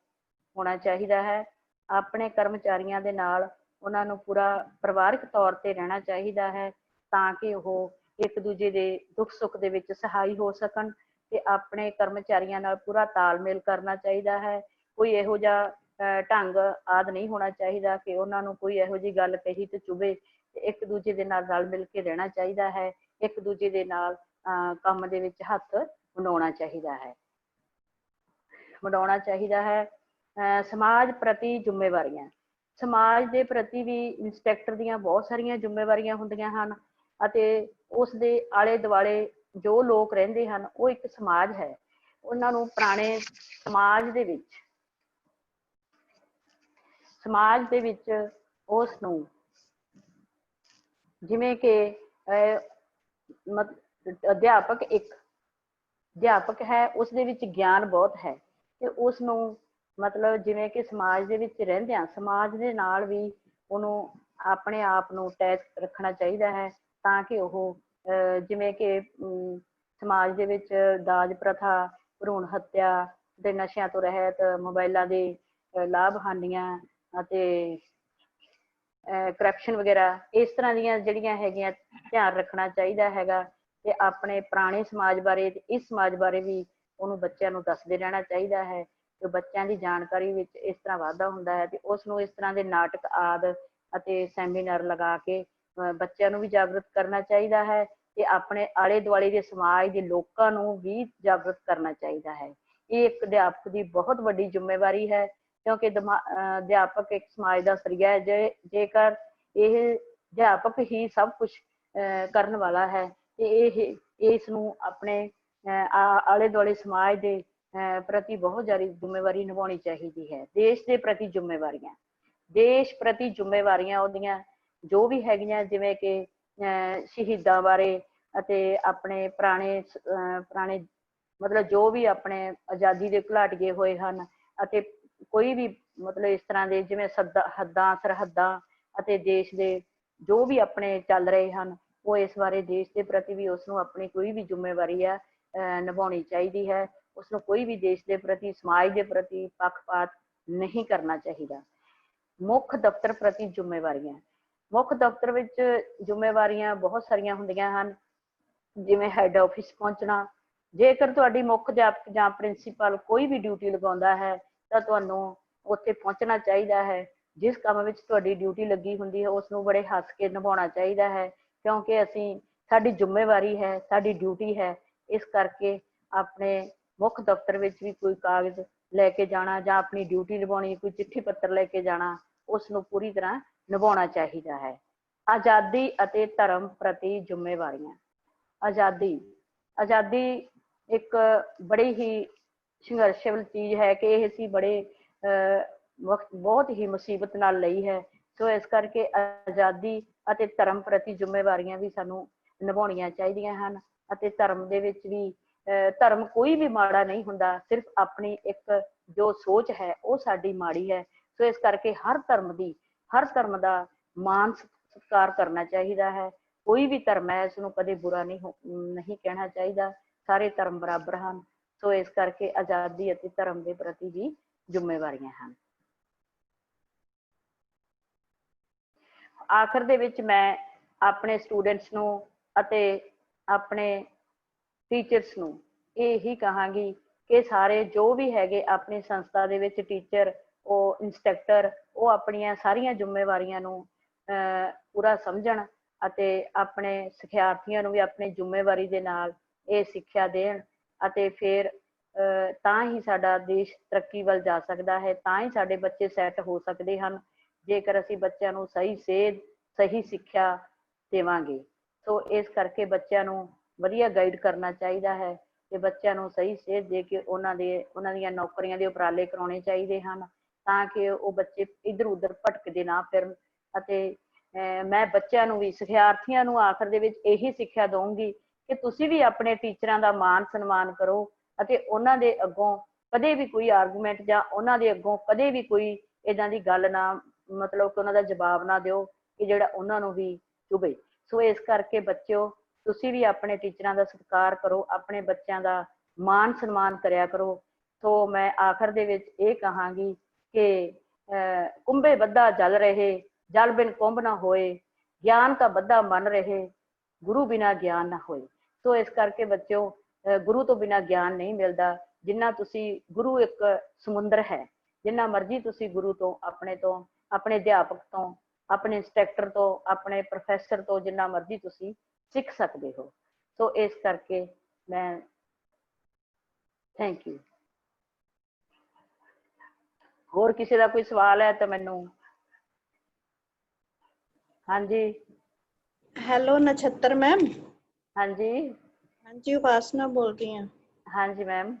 ਹੋਣਾ ਚਾਹੀਦਾ ਹੈ। ਆਪਣੇ ਕਰਮਚਾਰੀਆਂ ਦੇ ਨਾਲ ਉਹਨਾਂ ਨੂੰ ਪੂਰਾ ਪਰਿਵਾਰਕ ਤੌਰ ਤੇ ਰਹਿਣਾ ਚਾਹੀਦਾ ਹੈ, ਤਾਂ ਕਿ ਉਹ ਇੱਕ ਦੂਜੇ ਦੇ ਦੁੱਖ ਸੁੱਖ ਦੇ ਵਿੱਚ ਸਹਾਈ ਹੋ ਸਕਣ ਤੇ ਆਪਣੇ ਕਰਮਚਾਰੀਆਂ ਨਾਲ ਪੂਰਾ ਤਾਲਮੇਲ ਕਰਨਾ ਚਾਹੀਦਾ ਹੈ। ਕੋਈ ਇਹੋ ਜਿਹਾ ਢੰਗ ਆਦਿ ਨਹੀਂ ਹੋਣਾ ਚਾਹੀਦਾ ਕਿ ਉਹਨਾਂ ਨੂੰ ਕੋਈ ਇਹੋ ਜਿਹੀ ਗੱਲ ਕਹੀ ਤੇ ਚੁਭੇ। ਤੇ ਇੱਕ ਦੂਜੇ ਦੇ ਨਾਲ ਰਲ ਮਿਲ ਕੇ ਰਹਿਣਾ ਚਾਹੀਦਾ ਹੈ, ਇੱਕ ਦੂਜੇ ਦੇ ਨਾਲ ਕੰਮ ਦੇ ਵਿੱਚ ਹੱਥ ਵੰਡਾਉਣਾ ਚਾਹੀਦਾ ਹੈ। ਸਮਾਜ ਪ੍ਰਤੀ ਜ਼ਿੰਮੇਵਾਰੀਆਂ। ਸਮਾਜ ਦੇ ਪ੍ਰਤੀ ਵੀ ਇੰਸਪੈਕਟਰ ਦੀਆਂ ਬਹੁਤ ਸਾਰੀਆਂ ਜ਼ਿੰਮੇਵਾਰੀਆਂ ਹੁੰਦੀਆਂ ਹਨ ਅਤੇ ਉਸ ਦੇ ਆਲੇ ਦੁਆਲੇ ਜੋ ਲੋਕ ਰਹਿੰਦੇ ਹਨ ਉਹ ਇੱਕ ਸਮਾਜ ਹੈ। ਉਹਨਾਂ ਨੂੰ ਪੁਰਾਣੇ ਸਮਾਜ ਦੇ ਵਿੱਚ ਉਸ ਨੂੰ ਜਿਵੇਂ ਕਿ ਅਧਿਆਪਕ ਹੈ, ਉਸ ਦੇ ਵਿੱਚ ਗਿਆਨ ਬਹੁਤ ਹੈ ਤੇ ਉਸ ਨੂੰ ਮਤਲਬ ਜਿਵੇਂ ਕਿ ਸਮਾਜ ਦੇ ਵਿੱਚ ਰਹਿੰਦਿਆਂ ਸਮਾਜ ਦੇ ਨਾਲ ਵੀ ਉਹਨੂੰ ਆਪਣੇ ਆਪ ਨੂੰ ਅਟੈਚ ਰੱਖਣਾ ਚਾਹੀਦਾ ਹੈ ਤਾਂ ਕਿ ਉਹ ਜਿਵੇਂ ਕਿ ਸਮਾਜ ਦੇ ਵਿੱਚ ਦਾਜ ਪ੍ਰਥਾ, ਭਰੂਣ ਹੱਤਿਆ ਤੇ ਨਸ਼ਿਆਂ ਤੋਂ ਰਹਿਤ, ਮੋਬਾਇਲਾਂ ਦੇ ਲਾਭ ਹਾਨੀਆਂ ਅਤੇ ਕਰਪਸ਼ਨ ਵਗੈਰਾ ਇਸ ਤਰ੍ਹਾਂ ਦੀਆਂ ਜਿਹੜੀਆਂ ਹੈਗੀਆਂ ਧਿਆਨ ਰੱਖਣਾ ਚਾਹੀਦਾ ਹੈਗਾ ਤੇ ਆਪਣੇ ਪੁਰਾਣੇ ਸਮਾਜ ਬਾਰੇ ਤੇ ਇਸ ਸਮਾਜ ਬਾਰੇ ਵੀ ਉਹਨੂੰ ਬੱਚਿਆਂ ਨੂੰ ਦੱਸਦੇ ਰਹਿਣਾ ਚਾਹੀਦਾ ਹੈ ਤੇ ਬੱਚਿਆਂ ਦੀ ਜਾਣਕਾਰੀ ਵਿੱਚ ਇਸ ਤਰ੍ਹਾਂ ਵਾਧਾ ਹੁੰਦਾ ਹੈ ਤੇ ਉਸ ਨੂੰ ਇਸ ਤਰ੍ਹਾਂ ਦੇ ਨਾਟਕ ਆਦਿ ਅਤੇ ਸੈਮੀਨਾਰ ਲਗਾ ਕੇ ਬੱਚਿਆਂ ਨੂੰ ਵੀ ਜਾਗਰੂਕ ਕਰਨਾ ਚਾਹੀਦਾ ਹੈ ਤੇ ਆਪਣੇ ਆਲੇ ਦੁਆਲੇ ਦੇ ਸਮਾਜ ਦੇ ਲੋਕਾਂ ਨੂੰ ਵੀ ਜਾਗਰੂਕ ਕਰਨਾ ਚਾਹੀਦਾ ਹੈ। ਇਹ ਇੱਕ ਅਧਿਆਪਕ ਦੀ ਬਹੁਤ ਵੱਡੀ ਜ਼ਿੰਮੇਵਾਰੀ ਹੈ ਕਿਉਂਕਿ ਅਧਿਆਪਕ ਇੱਕ ਸਮਾਜ ਦਾ ਸਰੀਆ ਹੈ। ਜੇਕਰ ਇਹ ਅਧਿਆਪਕ ਹੀ ਸਭ ਕੁਝ ਕਰਨ ਵਾਲਾ ਹੈ ਤੇ ਇਸ ਨੂੰ ਆਪਣੇ ਆਲੇ ਦੁਆਲੇ ਸਮਾਜ ਦੇ ਪ੍ਰਤੀ ਬਹੁਤ ਜ਼ਿਆਦਾ ਜ਼ਿੰਮੇਵਾਰੀ ਨਿਭਾਉਣੀ ਚਾਹੀਦੀ ਹੈ। ਦੇਸ਼ ਪ੍ਰਤੀ ਜ਼ਿੰਮੇਵਾਰੀਆਂ ਉਹਦੀਆਂ ਜੋ ਵੀ ਹੈਗੀਆਂ ਜਿਵੇਂ ਕਿ ਸ਼ਹੀਦਾਂ ਬਾਰੇ ਅਤੇ ਆਪਣੇ ਪੁਰਾਣੇ ਮਤਲਬ ਜੋ ਵੀ ਆਪਣੇ ਆਜ਼ਾਦੀ ਦੇ ਘੁਲਾਟੀਏ ਹੋਏ ਹਨ ਅਤੇ ਕੋਈ ਵੀ ਮਤਲਬ ਇਸ ਤਰ੍ਹਾਂ ਦੇ ਜਿਵੇਂ ਹੱਦਾਂ ਸਰਹੱਦਾਂ ਅਤੇ ਦੇਸ਼ ਦੇ ਜੋ ਵੀ ਆਪਣੇ ਚੱਲ ਰਹੇ ਹਨ ਉਹ ਇਸ ਬਾਰੇ ਦੇਸ਼ ਦੇ ਪ੍ਰਤੀ ਵੀ ਉਸਨੂੰ ਆਪਣੀ ਕੋਈ ਵੀ ਜ਼ਿੰਮੇਵਾਰੀ ਹੈ ਨਿਭਾਉਣੀ ਚਾਹੀਦੀ ਹੈ। ਉਸਨੂੰ ਕੋਈ ਵੀ ਦੇਸ਼ ਦੇ ਪ੍ਰਤੀ ਸਮਾਜ ਦੇ ਪ੍ਰਤੀ ਪੱਖਪਾਤ ਨਹੀਂ ਕਰਨਾ ਚਾਹੀਦਾ। ਮੁੱਖ ਦਫ਼ਤਰ ਪ੍ਰਤੀ ਜ਼ਿੰਮੇਵਾਰੀਆਂ। ਮੁੱਖ ਦਫ਼ਤਰ ਵਿੱਚ ਜ਼ਿੰਮੇਵਾਰੀਆਂ ਬਹੁਤ ਸਾਰੀਆਂ ਹੁੰਦੀਆਂ ਹਨ ਜਿਵੇਂ ਹੈੱਡ ਆਫਿਸ ਪਹੁੰਚਣਾ। ਜੇਕਰ ਤੁਹਾਡੀ ਮੁੱਖ ਅਧਿਆਪਕ ਜਾਂ ਪ੍ਰਿੰਸੀਪਲ ਕੋਈ ਵੀ ਡਿਊਟੀ ਲਗਾਉਂਦਾ ਹੈ ਤਾਂ ਤੁਹਾਨੂੰ ਉੱਥੇ ਪਹੁੰਚਣਾ ਚਾਹੀਦਾ ਹੈ। ਜਿਸ ਕੰਮ ਵਿੱਚ ਤੁਹਾਡੀ ਡਿਊਟੀ ਲੱਗੀ ਹੁੰਦੀ ਹੈ ਉਸਨੂੰ ਬੜੇ ਹੱਸ ਕੇ ਨਿਭਾਉਣਾ ਚਾਹੀਦਾ ਹੈ ਕਿਉਂਕਿ ਸਾਡੀ ਜ਼ਿੰਮੇਵਾਰੀ ਹੈ, ਸਾਡੀ ਡਿਊਟੀ ਹੈ। ਇਸ ਕਰਕੇ ਆਪਣੇ ਮੁੱਖ ਦਫ਼ਤਰ ਵਿੱਚ ਵੀ ਕੋਈ ਕਾਗਜ਼ ਲੈ ਕੇ ਜਾਣਾ ਜਾਂ ਆਪਣੀ ਡਿਊਟੀ ਨਿਭਾਉਣੀ, ਕੋਈ ਚਿੱਠੀ ਪੱਤਰ ਲੈ ਕੇ ਜਾਣਾ, ਉਸ ਨੂੰ ਪੂਰੀ ਤਰ੍ਹਾਂ ਨਿਭਾਉਣਾ ਚਾਹੀਦਾ ਹੈ। ਆਜ਼ਾਦੀ ਅਤੇ ਧਰਮ ਪ੍ਰਤੀ ਜ਼ਿੰਮੇਵਾਰੀਆਂ। ਆਜ਼ਾਦੀ ਇੱਕ ਬੜੀ ਹੀ ਸੰਘਰਸ਼ੀਲ ਚੀਜ਼ ਹੈ ਕਿ ਇਹ ਅਸੀਂ ਬੜੇ ਬਹੁਤ ਹੀ ਮੁਸੀਬਤ ਨਾਲ ਲਈ ਹੈ। ਸੋ ਇਸ ਕਰਕੇ ਆਜ਼ਾਦੀ ਅਤੇ ਧਰਮ ਪ੍ਰਤੀ ਜ਼ਿੰਮੇਵਾਰੀਆਂ ਵੀ ਸਾਨੂੰ ਨਿਭਾਉਣੀਆਂ ਚਾਹੀਦੀਆਂ ਹਨ ਅਤੇ ਧਰਮ ਦੇ ਵਿੱਚ ਵੀ ਧਰਮ ਕੋਈ ਵੀ ਮਾੜਾ ਨਹੀਂ ਹੁੰਦਾ, ਸਿਰਫ ਆਪਣੀ ਇੱਕ ਜੋ ਸੋਚ ਹੈ ਉਹ ਸਾਡੀ ਮਾੜੀ ਹੈ। ਸੋ ਇਸ ਕਰਕੇ ਹਰ ਧਰਮ ਦਾ ਮਾਣ ਸਤਿਕਾਰ ਕਰਨਾ ਚਾਹੀਦਾ ਹੈ। ਕੋਈ ਵੀ ਧਰਮ ਹੈ ਇਸ ਨੂੰ ਕਦੇ ਬੁਰਾ ਨਹੀਂ ਕਹਿਣਾ ਚਾਹੀਦਾ। ਸਾਰੇ ਧਰਮ ਬਰਾਬਰ ਹਨ। ਸੋ ਇਸ ਕਰਕੇ ਆਜ਼ਾਦੀ ਅਤੇ ਧਰਮ ਦੇ ਪ੍ਰਤੀ ਵੀ ਜ਼ਿੰਮੇਵਾਰੀਆਂ ਹਨ। ਆਖਰ ਦੇ ਵਿੱਚ ਮੈਂ ਆਪਣੇ ਸਟੂਡੈਂਟਸ ਨੂੰ ਅਤੇ ਆਪਣੇ ਟੀਚਰਸ ਨੂੰ ਇਹੀ ਕਹਾਂਗੀ ਕਿ ਸਾਰੇ ਜੋ ਵੀ ਹੈਗੇ ਆਪਣੀ ਸੰਸਥਾ ਦੇ ਵਿੱਚ ਟੀਚਰ, ਉਹ ਇੰਸਟ੍ਰਕਟਰ, ਉਹ ਆਪਣੀਆਂ ਸਾਰੀਆਂ ਜ਼ਿੰਮੇਵਾਰੀਆਂ ਨੂੰ ਪੂਰਾ ਸਮਝਣ ਅਤੇ ਆਪਣੇ ਸਿਖਿਆਰਥੀਆਂ ਨੂੰ ਵੀ ਆਪਣੀ ਜ਼ਿੰਮੇਵਾਰੀ ਦੇ ਨਾਲ ਇਹ ਸਿੱਖਿਆ ਦੇਣ ਅਤੇ ਫਿਰ ਤਾਂ ਹੀ ਸਾਡਾ ਦੇਸ਼ ਤਰੱਕੀ ਵੱਲ ਜਾ ਸਕਦਾ ਹੈ, ਤਾਂ ਹੀ ਸਾਡੇ ਬੱਚੇ ਸੈੱਟ ਹੋ ਸਕਦੇ ਹਨ ਜੇਕਰ ਅਸੀਂ ਬੱਚਿਆਂ ਨੂੰ ਸਹੀ ਸੇਧ, ਸਹੀ ਸਿੱਖਿਆ ਦੇਵਾਂਗੇ। ਸੋ ਇਸ ਕਰਕੇ ਬੱਚਿਆਂ ਨੂੰ ਵਧੀਆ ਗਾਈਡ ਕਰਨਾ ਚਾਹੀਦਾ ਹੈ ਤੇ ਬੱਚਿਆਂ ਨੂੰ ਸਹੀ ਸੇਧ ਦੇ ਕੇ ਉਹਨਾਂ ਦੀਆਂ ਨੌਕਰੀਆਂ ਦੇ ਉਪਰਾਲੇ ਕਰਾਉਣੇ ਚਾਹੀਦੇ ਹਨ ਤਾਂ ਕਿ ਉਹ ਬੱਚੇ ਇੱਧਰ ਉੱਧਰ ਭਟਕਦੇ ਨਾ ਫਿਰਨ। ਅਤੇ ਮੈਂ ਬੱਚਿਆਂ ਨੂੰ ਵੀ, ਸਿਖਿਆਰਥੀਆਂ ਨੂੰ ਆਖਰ ਦੇ ਵਿੱਚ ਇਹੀ ਸਿੱਖਿਆ ਦਊਂਗੀ ਕਿ ਤੁਸੀਂ ਵੀ ਆਪਣੇ ਟੀਚਰਾਂ ਦਾ ਮਾਣ ਸਨਮਾਨ ਕਰੋ ਅਤੇ ਉਹਨਾਂ ਦੇ ਅੱਗੋਂ ਕਦੇ ਵੀ ਕੋਈ ਆਰਗੂਮੈਂਟ ਜਾਂ ਉਹਨਾਂ ਦੇ ਅੱਗੋਂ ਕਦੇ ਵੀ ਕੋਈ ਏਦਾਂ ਦੀ ਗੱਲ ਨਾ ਮਤਲਬ ਕਿ ਉਹਨਾਂ ਦਾ ਜਵਾਬ ਨਾ ਦਿਓ ਕਿ ਜਿਹੜਾ ਉਹਨਾਂ ਨੂੰ ਵੀ ਚੁਭੇ। ਸੋ ਇਸ ਕਰਕੇ ਬੱਚਿਓ, ਤੁਸੀਂ ਵੀ ਆਪਣੇ ਟੀਚਰਾਂ ਦਾ ਸਤਿਕਾਰ ਕਰੋ, ਆਪਣੇ ਬੱਚਿਆਂ ਦਾ ਮਾਣ ਸਨਮਾਨ ਕਰਿਆ ਕਰੋ। ਸੋ ਮੈਂ ਆਖਰ ਦੇ ਵਿੱਚ ਇਹ ਕਹਾਂਗੀ ਕਿ ਕੁੰਭੇ ਬੱਧਾ ਜਲ ਰਹੇ, ਜਲ ਬਿਨ ਕੁੰਭ ਨਾ ਹੋਏ, ਗਿਆਨ ਕਾ ਬੱਧਾ ਮਨ ਰਹੇ, ਗੁਰੂ ਬਿਨਾ ਗਿਆਨ ਨਾ ਹੋਏ। ਸੋ ਇਸ ਕਰਕੇ ਬੱਚਿਓ, ਗੁਰੂ ਤੋਂ ਬਿਨਾਂ ਗਿਆਨ ਨਹੀਂ ਮਿਲਦਾ। ਜਿੰਨਾ ਤੁਸੀਂ, ਗੁਰੂ ਇੱਕ ਸਮੁੰਦਰ ਹੈ, ਜਿੰਨਾ ਮਰਜ਼ੀ ਤੁਸੀਂ ਗੁਰੂ ਤੋਂ, ਆਪਣੇ ਅਧਿਆਪਕ ਤੋਂ, ਆਪਣੇ ਇੰਸਟ੍ਰਕਟਰ ਤੋਂ, ਆਪਣੇ ਪ੍ਰੋਫੈਸਰ ਤੋਂ ਜਿੰਨਾ ਮਰਜ਼ੀ ਤੁਸੀਂ ਸਿੱਖ ਸਕਦੇ ਹੋ। ਸੋ ਇਸ ਕਰਕੇ ਮੈਂ ਥੈਂਕ ਯੂ। ਹੋਰ ਕਿਸੇ ਦਾ ਕੋਈ ਸਵਾਲ ਹੈ ਤਾਂ ਮੈਨੂੰ। ਹਾਂਜੀ ਹੈਲੋ ਨਛੱਤਰ ਮੈਮ। ਹਾਂਜੀ ਹਾਂਜੀ ਉਪਾਸਨਾ ਬੋਲ ਰਹੀ ਹਾਂ। ਹਾਂਜੀ ਮੈਮ।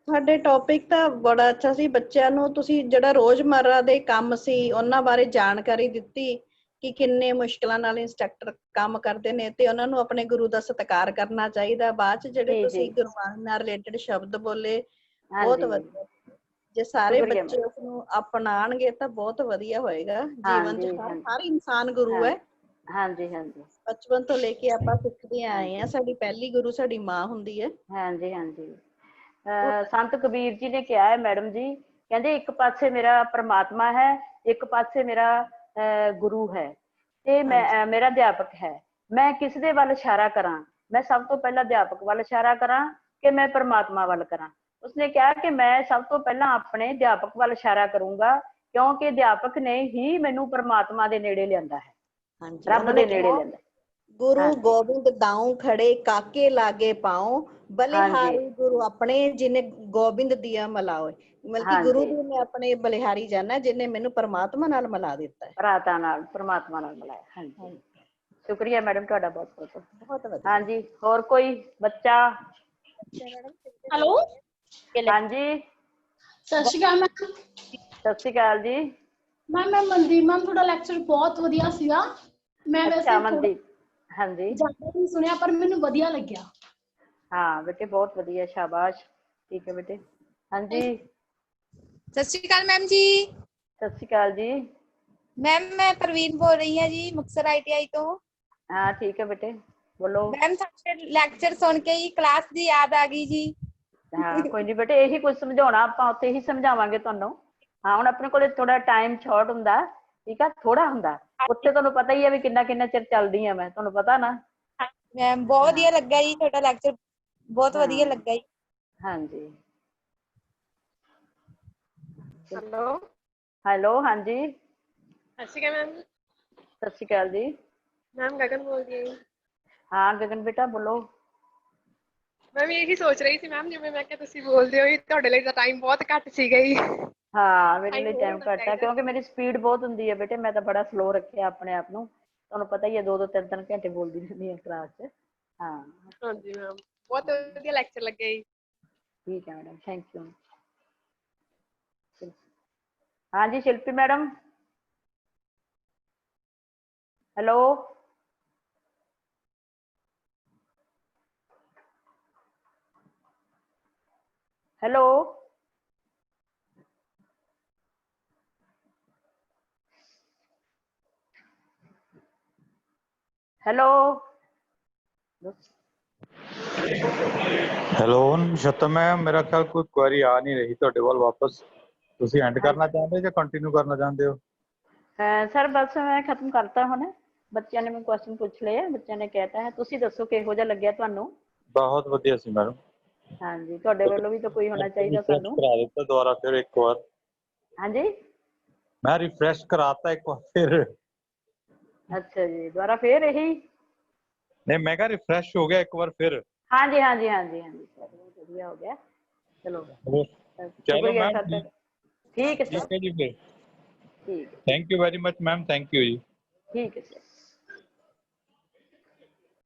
ਤੁਹਾਡੇ ਟੌਪਿਕ ਤਾਂ ਬੜਾ ਅੱਛਾ ਸੀ। ਬੱਚਿਆਂ ਨੂੰ ਤੁਸੀਂ ਜਿਹੜਾ ਰੋਜ਼ਮर्रा ਦੇ ਕੰਮ ਸੀ ਉਹਨਾਂ ਬਾਰੇ ਜਾਣਕਾਰੀ ਦਿੱਤੀ ਕਿ ਕਿੰਨੇ ਮੁਸ਼ਕਲਾਂ ਨਾਲ ਇੰਸਟ੍ਰਕਟਰ ਕੰਮ ਕਰਦੇ ਨੇ ਤੇ ਉਹਨਾਂ ਨੂੰ ਆਪਣੇ ਗੁਰੂ ਦਾ ਸਤਿਕਾਰ ਕਰਨਾ ਚਾਹੀਦਾ। ਬਾਅਦ ਚ ਜਿਹੜੇ ਜੀ ਤੁਸੀਂ ਜੀ ਗੁਰਬਾਣੀ ਨਾਲ ਰਿਲੇਟਡ ਸ਼ਬਦ ਬੋਲੇ ਬਹੁਤ ਹਾਂਜੀ ਵਧੀਆ। ਜੇ ਸਾਰੇ ਸ਼ੁਕਰੀਆ ਬੱਚੇ ਮੈਮ। ਉਸਨੂੰ ਅਪਣਾਉਣਗੇ ਤਾਂ ਬਹੁਤ ਵਧੀਆ ਹੋਏਗਾ। ਜੀਵਨ ਚ ਹਾਂਜੀ ਹਰ ਹਾਂਜੀ ਹਰ ਇਨਸਾਨ ਗੁਰੂ ਹੈ। ਹਾਂਜੀ ਹਾਂਜੀ ਬਚਪਨ ਤੋਂ ਲੈ ਕੇ ਆਪਾਂ ਸਿੱਖਦੇ ਆਏ ਹਾਂ। ਹਾਂਜੀ ਸਾਡੀ ਪਹਿਲੀ ਗੁਰੂ ਸਾਡੀ ਮਾਂ ਹੁੰਦੀ ਹੈ। ਹਾਂਜੀ ਹਾਂਜੀ ਉਹ ਸੰਤ ਕਬੀਰ ਜੀ ਨੇ ਕਿਹਾ ਹੈ ਮੈਡਮ ਜੀ, ਕਹਿੰਦੇ ਇੱਕ ਪਾਸੇ ਮੇਰਾ ਪ੍ਰਮਾਤਮਾ ਹੈ, ਇੱਕ ਪਾਸੇ ਮੇਰਾ ਗੁਰੂ ਹੈ ਤੇ ਹਾਂਜੀ ਮੇਰਾ ਅਧਿਆਪਕ ਹੈ। ਮੈਂ ਕਿਸ ਦੇ ਵੱਲ ਇਸ਼ਾਰਾ ਕਰਾਂ? ਮੈਂ ਸਭ ਤੋਂ ਪਹਿਲਾਂ ਅਧਿਆਪਕ ਵੱਲ ਇਸ਼ਾਰਾ ਕਰਾਂ ਕਿ ਮੈਂ ਪ੍ਰਮਾਤਮਾ ਵੱਲ ਕਰਾਂ? ਉਸਨੇ ਕਿਹਾ ਕਿ ਮੈਂ ਸਭ ਤੋਂ ਪਹਿਲਾਂ ਆਪਣੇ ਅਧਿਆਪਕ ਵੱਲ ਇਸ਼ਾਰਾ ਕਰੂੰਗਾ, ਕਿਉਂਕਿ ਅਧਿਆਪਕ ਨੇ ਹੀ ਮੈਨੂੰ ਪ੍ਰਮਾਤਮਾ ਦੇ ਨੇੜੇ ਲਿਆਂਦਾ ਹੈ, ਹਾਂਜੀ ਰੱਬ ਉਹਨਾਂ ਨੇ ਦੇ ਨੇੜੇ ਕਿਹਾ ਲਿਆਂਦਾ। ਗੁਰੂ ਹਾਂਜੀ ਗੋਬਿੰਦ ਦਾਉ ਖੜੇ ਕਾਕੇ ਲਾਗੇ ਪਾਉ, ਹਾਂਜੀ ਬਲਿਹਾਰੀ ਗੁਰੂ ਆਪਣੇ ਜਿਹਨੇ ਗੋਬਿੰਦ ਦੀਆ ਮਲਾਓ। ਮਤਲਬ ਕਿ ਗੁਰੂ ਹਾਂਜੀ ਜੀ ਨੇ ਆਪਣੇ ਬਲਿਹਾਰੀ ਜਾਨਾ ਜਿਹਨੇ ਮੈਨੂੰ ਪਰਮਾਤਮਾ ਨਾਲ ਮਿਲਾ ਦਿੱਤਾ ਹੈ। ਭਰਾਤਾ ਨਾਲ ਪ੍ਰਮਾਤਮਾ ਨਾਲ ਮਿਲਾਇਆ। ਹਾਂਜੀ ਸ਼ੁਕਰੀਆ ਮੈਡਮ ਤੁਹਾਡਾ ਬਹੁਤ ਬਹੁਤ। ਬਹੁਤ ਵਧੀਆ। ਹਾਂਜੀ ਹੋਰ ਕੋਈ ਬੱਚਾ? ਹੈਲੋ ਹਾਂਜੀ ਸਤਿ ਸ਼੍ਰੀ ਅਕਾਲ ਮੈਮ। ਸਤਿ ਸ਼੍ਰੀ ਅਕਾਲ ਜੀ। ਮੈਂ ਮਨਦੀਪ ਮੈਮ, ਤੁਹਾਡਾ ਲੈਕਚਰ ਬਹੁਤ ਵਧੀਆ ਸੀਗਾ। ਮੈਂ ਅੱਛਾ ਵੈਸੇ ਥੋੜਾ ਮਨਦੀਪ। ਹਾਂਜੀ ਜ਼ਿਆਦਾ ਨਹੀਂ ਸੁਣਿਆ ਪਰ ਮੈਨੂੰ ਵਧੀਆ ਲੱਗਿਆ। ਹਾਂ ਬੇਟੇ ਬਹੁਤ ਵਧੀਆ, ਸ਼ਾਬਾਸ਼। ਠੀਕ ਹੈ ਬੇਟੇ। ਹਾਂਜੀ ਸਤਿ ਸ਼੍ਰੀ ਅਕਾਲ ਮੈਮ ਜੀ। ਸਤਿ ਸ਼੍ਰੀ ਅਕਾਲ ਜੀ। ਮੈਮ ਮੈਂ ਪ੍ਰਵੀਨ ਬੋਲ ਰਹੀ ਹਾਂ ਜੀ, ਮੁਕਤਸਰ ITI ਤੋਂ। ਹਾਂ ਠੀਕ ਹੈ ਬੇਟੇ ਬੋਲੋ। ਮੈਮ ਤੁਹਾਡੇ ਲੈਕਚਰ ਸੁਣ ਕੇ ਹੀ ਕਲਾਸ ਦੀ ਯਾਦ ਆ ਗਈ ਜੀ। ਹਾਂ ਕੋਈ ਨੀ ਬੇਟੇ, ਇਹੀ ਕੁਝ ਸਮਝਾਉਣਾ ਆਪਾਂ, ਉੱਥੇ ਹੀ ਸਮਝਾਵਾਂਗੇ ਤੁਹਾਨੂੰ। ਹਾਂ ਹੁਣ ਆਪਣੇ ਕੋਲੇ ਥੋੜਾ ਟਾਈਮ ਸ਼ਾਰਟ ਹੁੰਦਾ, ਠੀਕ ਆ, ਥੋੜਾ ਹੁੰਦਾ। ਉੱਥੇ ਤੁਹਾਨੂੰ ਪਤਾ ਹੀ ਹੈ ਵੀ ਕਿੰਨਾ ਕਿੰਨਾ ਚਿਰ ਚੱਲਦੀ ਆ ਮੈਂ, ਤੁਹਾਨੂੰ ਪਤਾ ਨਾ। ਮੈਮ ਬਹੁਤ ਹਾਂ ਵਧੀਆ ਲੱਗਾ ਜੀ ਤੁਹਾਡਾ ਲੈਕਚਰ, ਬਹੁਤ ਵਧੀਆ ਹਾਂ ਲੱਗਾ ਜੀ। ਹਾਂਜੀ ਹੈਲੋ ਹੈਲੋ ਹਾਂਜੀ ਸਤਿ ਸ਼੍ਰੀ ਅਕਾਲ ਮੈਮ। ਸਤਿ ਸ਼੍ਰੀ ਅਕਾਲ ਜੀ। ਮੈਮ ਗਗਨ ਬੋਲਦੀ ਹਾਂ। ਹਾਂ ਗਗਨ ਬੇਟਾ ਬੋਲੋ। ਮੈਂ ਵੀ ਇਹੀ ਸੋਚ ਰਹੀ ਸੀ ਮੈਮ, ਜਿਵੇਂ ਮੈਂ ਕਿਹਾ ਤੁਸੀਂ ਬੋਲਦੇ ਹੋ, ਤੁਹਾਡੇ ਲਈ ਤਾਂ ਟਾਈਮ ਬਹੁਤ ਘੱਟ ਸੀਗਾ ਜੀ। ਹਾਂ ਮੇਰੇ ਲਈ ਹੋਰ ਟਾਈਮ ਹੋਣਾ ਘੱਟ ਹੈ, ਚਾਹੀਦਾ ਕਿਉਂਕਿ ਸੀ। ਮੇਰੀ ਸਪੀਡ ਬਹੁਤ ਹੁੰਦੀ ਹੈ ਬੇਟੇ। ਮੈਂ ਤਾਂ ਬੜਾ ਸਲੋ ਰੱਖਿਆ ਆਪਣੇ ਆਪ ਨੂੰ, ਤੁਹਾਨੂੰ ਪਤਾ ਹੀ ਹੈ, 2-2 3-3 ਘੰਟੇ ਬੋਲਦੀ ਰਹਿੰਦੀ ਹਾਂ ਕਲਾਸ 'ਚ। ਹਾਂ ਹਾਂਜੀ ਮੈਮ ਬਹੁਤ ਹਾਂਜੀ ਵਧੀਆ ਲੈਕਚਰ ਲੱਗਿਆ ਜੀ। ਠੀਕ ਹੈ ਮੈਡਮ, ਥੈਂਕ ਯੂ। ਹਾਂਜੀ Shilpi madam. Hello hello hello hello Nachhattar ma'am, ਮੇਰਾ ਖਿਆਲ ਕੋਈ ਕੁਐਰੀ ਆ ਨਹੀਂ ਰਹੀ ਤੁਹਾਡੇ ਕੋਲ ਵਾਪਸ। ਤੁਸੀਂ ਐਂਡ ਕਰਨਾ ਚਾਹੁੰਦੇ ਹੋ ਜਾਂ ਕੰਟੀਨਿਊ ਕਰਨਾ ਚਾਹੁੰਦੇ ਹੋ? ਸਰ ਬਸ ਮੈਂ ਖਤਮ ਕਰਤਾ ਹੁਣ। ਬੱਚਿਆਂ ਨੇ ਮੈਨੂੰ ਕੁਐਸਚਨ ਪੁੱਛ ਲਏ ਆ, ਬੱਚਿਆਂ ਨੇ ਕਹਿਤਾ ਹੈ। ਤੁਸੀਂ ਦੱਸੋ ਕਿਹੋ ਜਿਹਾ ਲੱਗਿਆ ਤੁਹਾਨੂੰ? ਬਹੁਤ ਵਧੀਆ ਸੀ ਮੈਡਮ। ਹਾਂਜੀ ਤੁਹਾਡੇ ਵੱਲੋਂ ਵੀ ਤਾਂ ਕੋਈ ਹੋਣਾ ਚਾਹੀਦਾ ਰਿਫਰੈਸ਼ ਸਾਨੂੰ। ਕਰਾ ਦਿੱਤਾ ਦੁਬਾਰਾ ਫਿਰ ਇੱਕ ਵਾਰ। ਹਾਂਜੀ ਮੈਂ ਰਿਫਰੈਸ਼ ਕਰਾਤਾ ਇੱਕ ਵਾਰ ਫਿਰ। ਅੱਛਾ ਜੀ, ਦੁਬਾਰਾ ਫੇਰ ਇਹੀ? ਨਹੀਂ ਮੈਂ ਕਿਹਾ ਰਿਫਰੈਸ਼ ਹੋ ਗਿਆ ਇੱਕ ਵਾਰ ਫਿਰ। ਹਾਂਜੀ ਹਾਂਜੀ ਹਾਂਜੀ ਹਾਂਜੀ ਸਰ ਬਹੁਤ ਵਧੀਆ ਹੋ ਗਿਆ। ਚਲੋ ਚਲੋ ਸ਼ੁਕਰੀਆ ਮੈਮ ਸਰ। ਠੀਕ ਹੈ ਸਰ। ਠੀਕ ਹੈ ਜੀ ਫਿਰ। ਠੀਕ ਹੈ thank you very much ma'am, thank you ਜੀ। ਠੀਕ ਹੈ ਸਰ।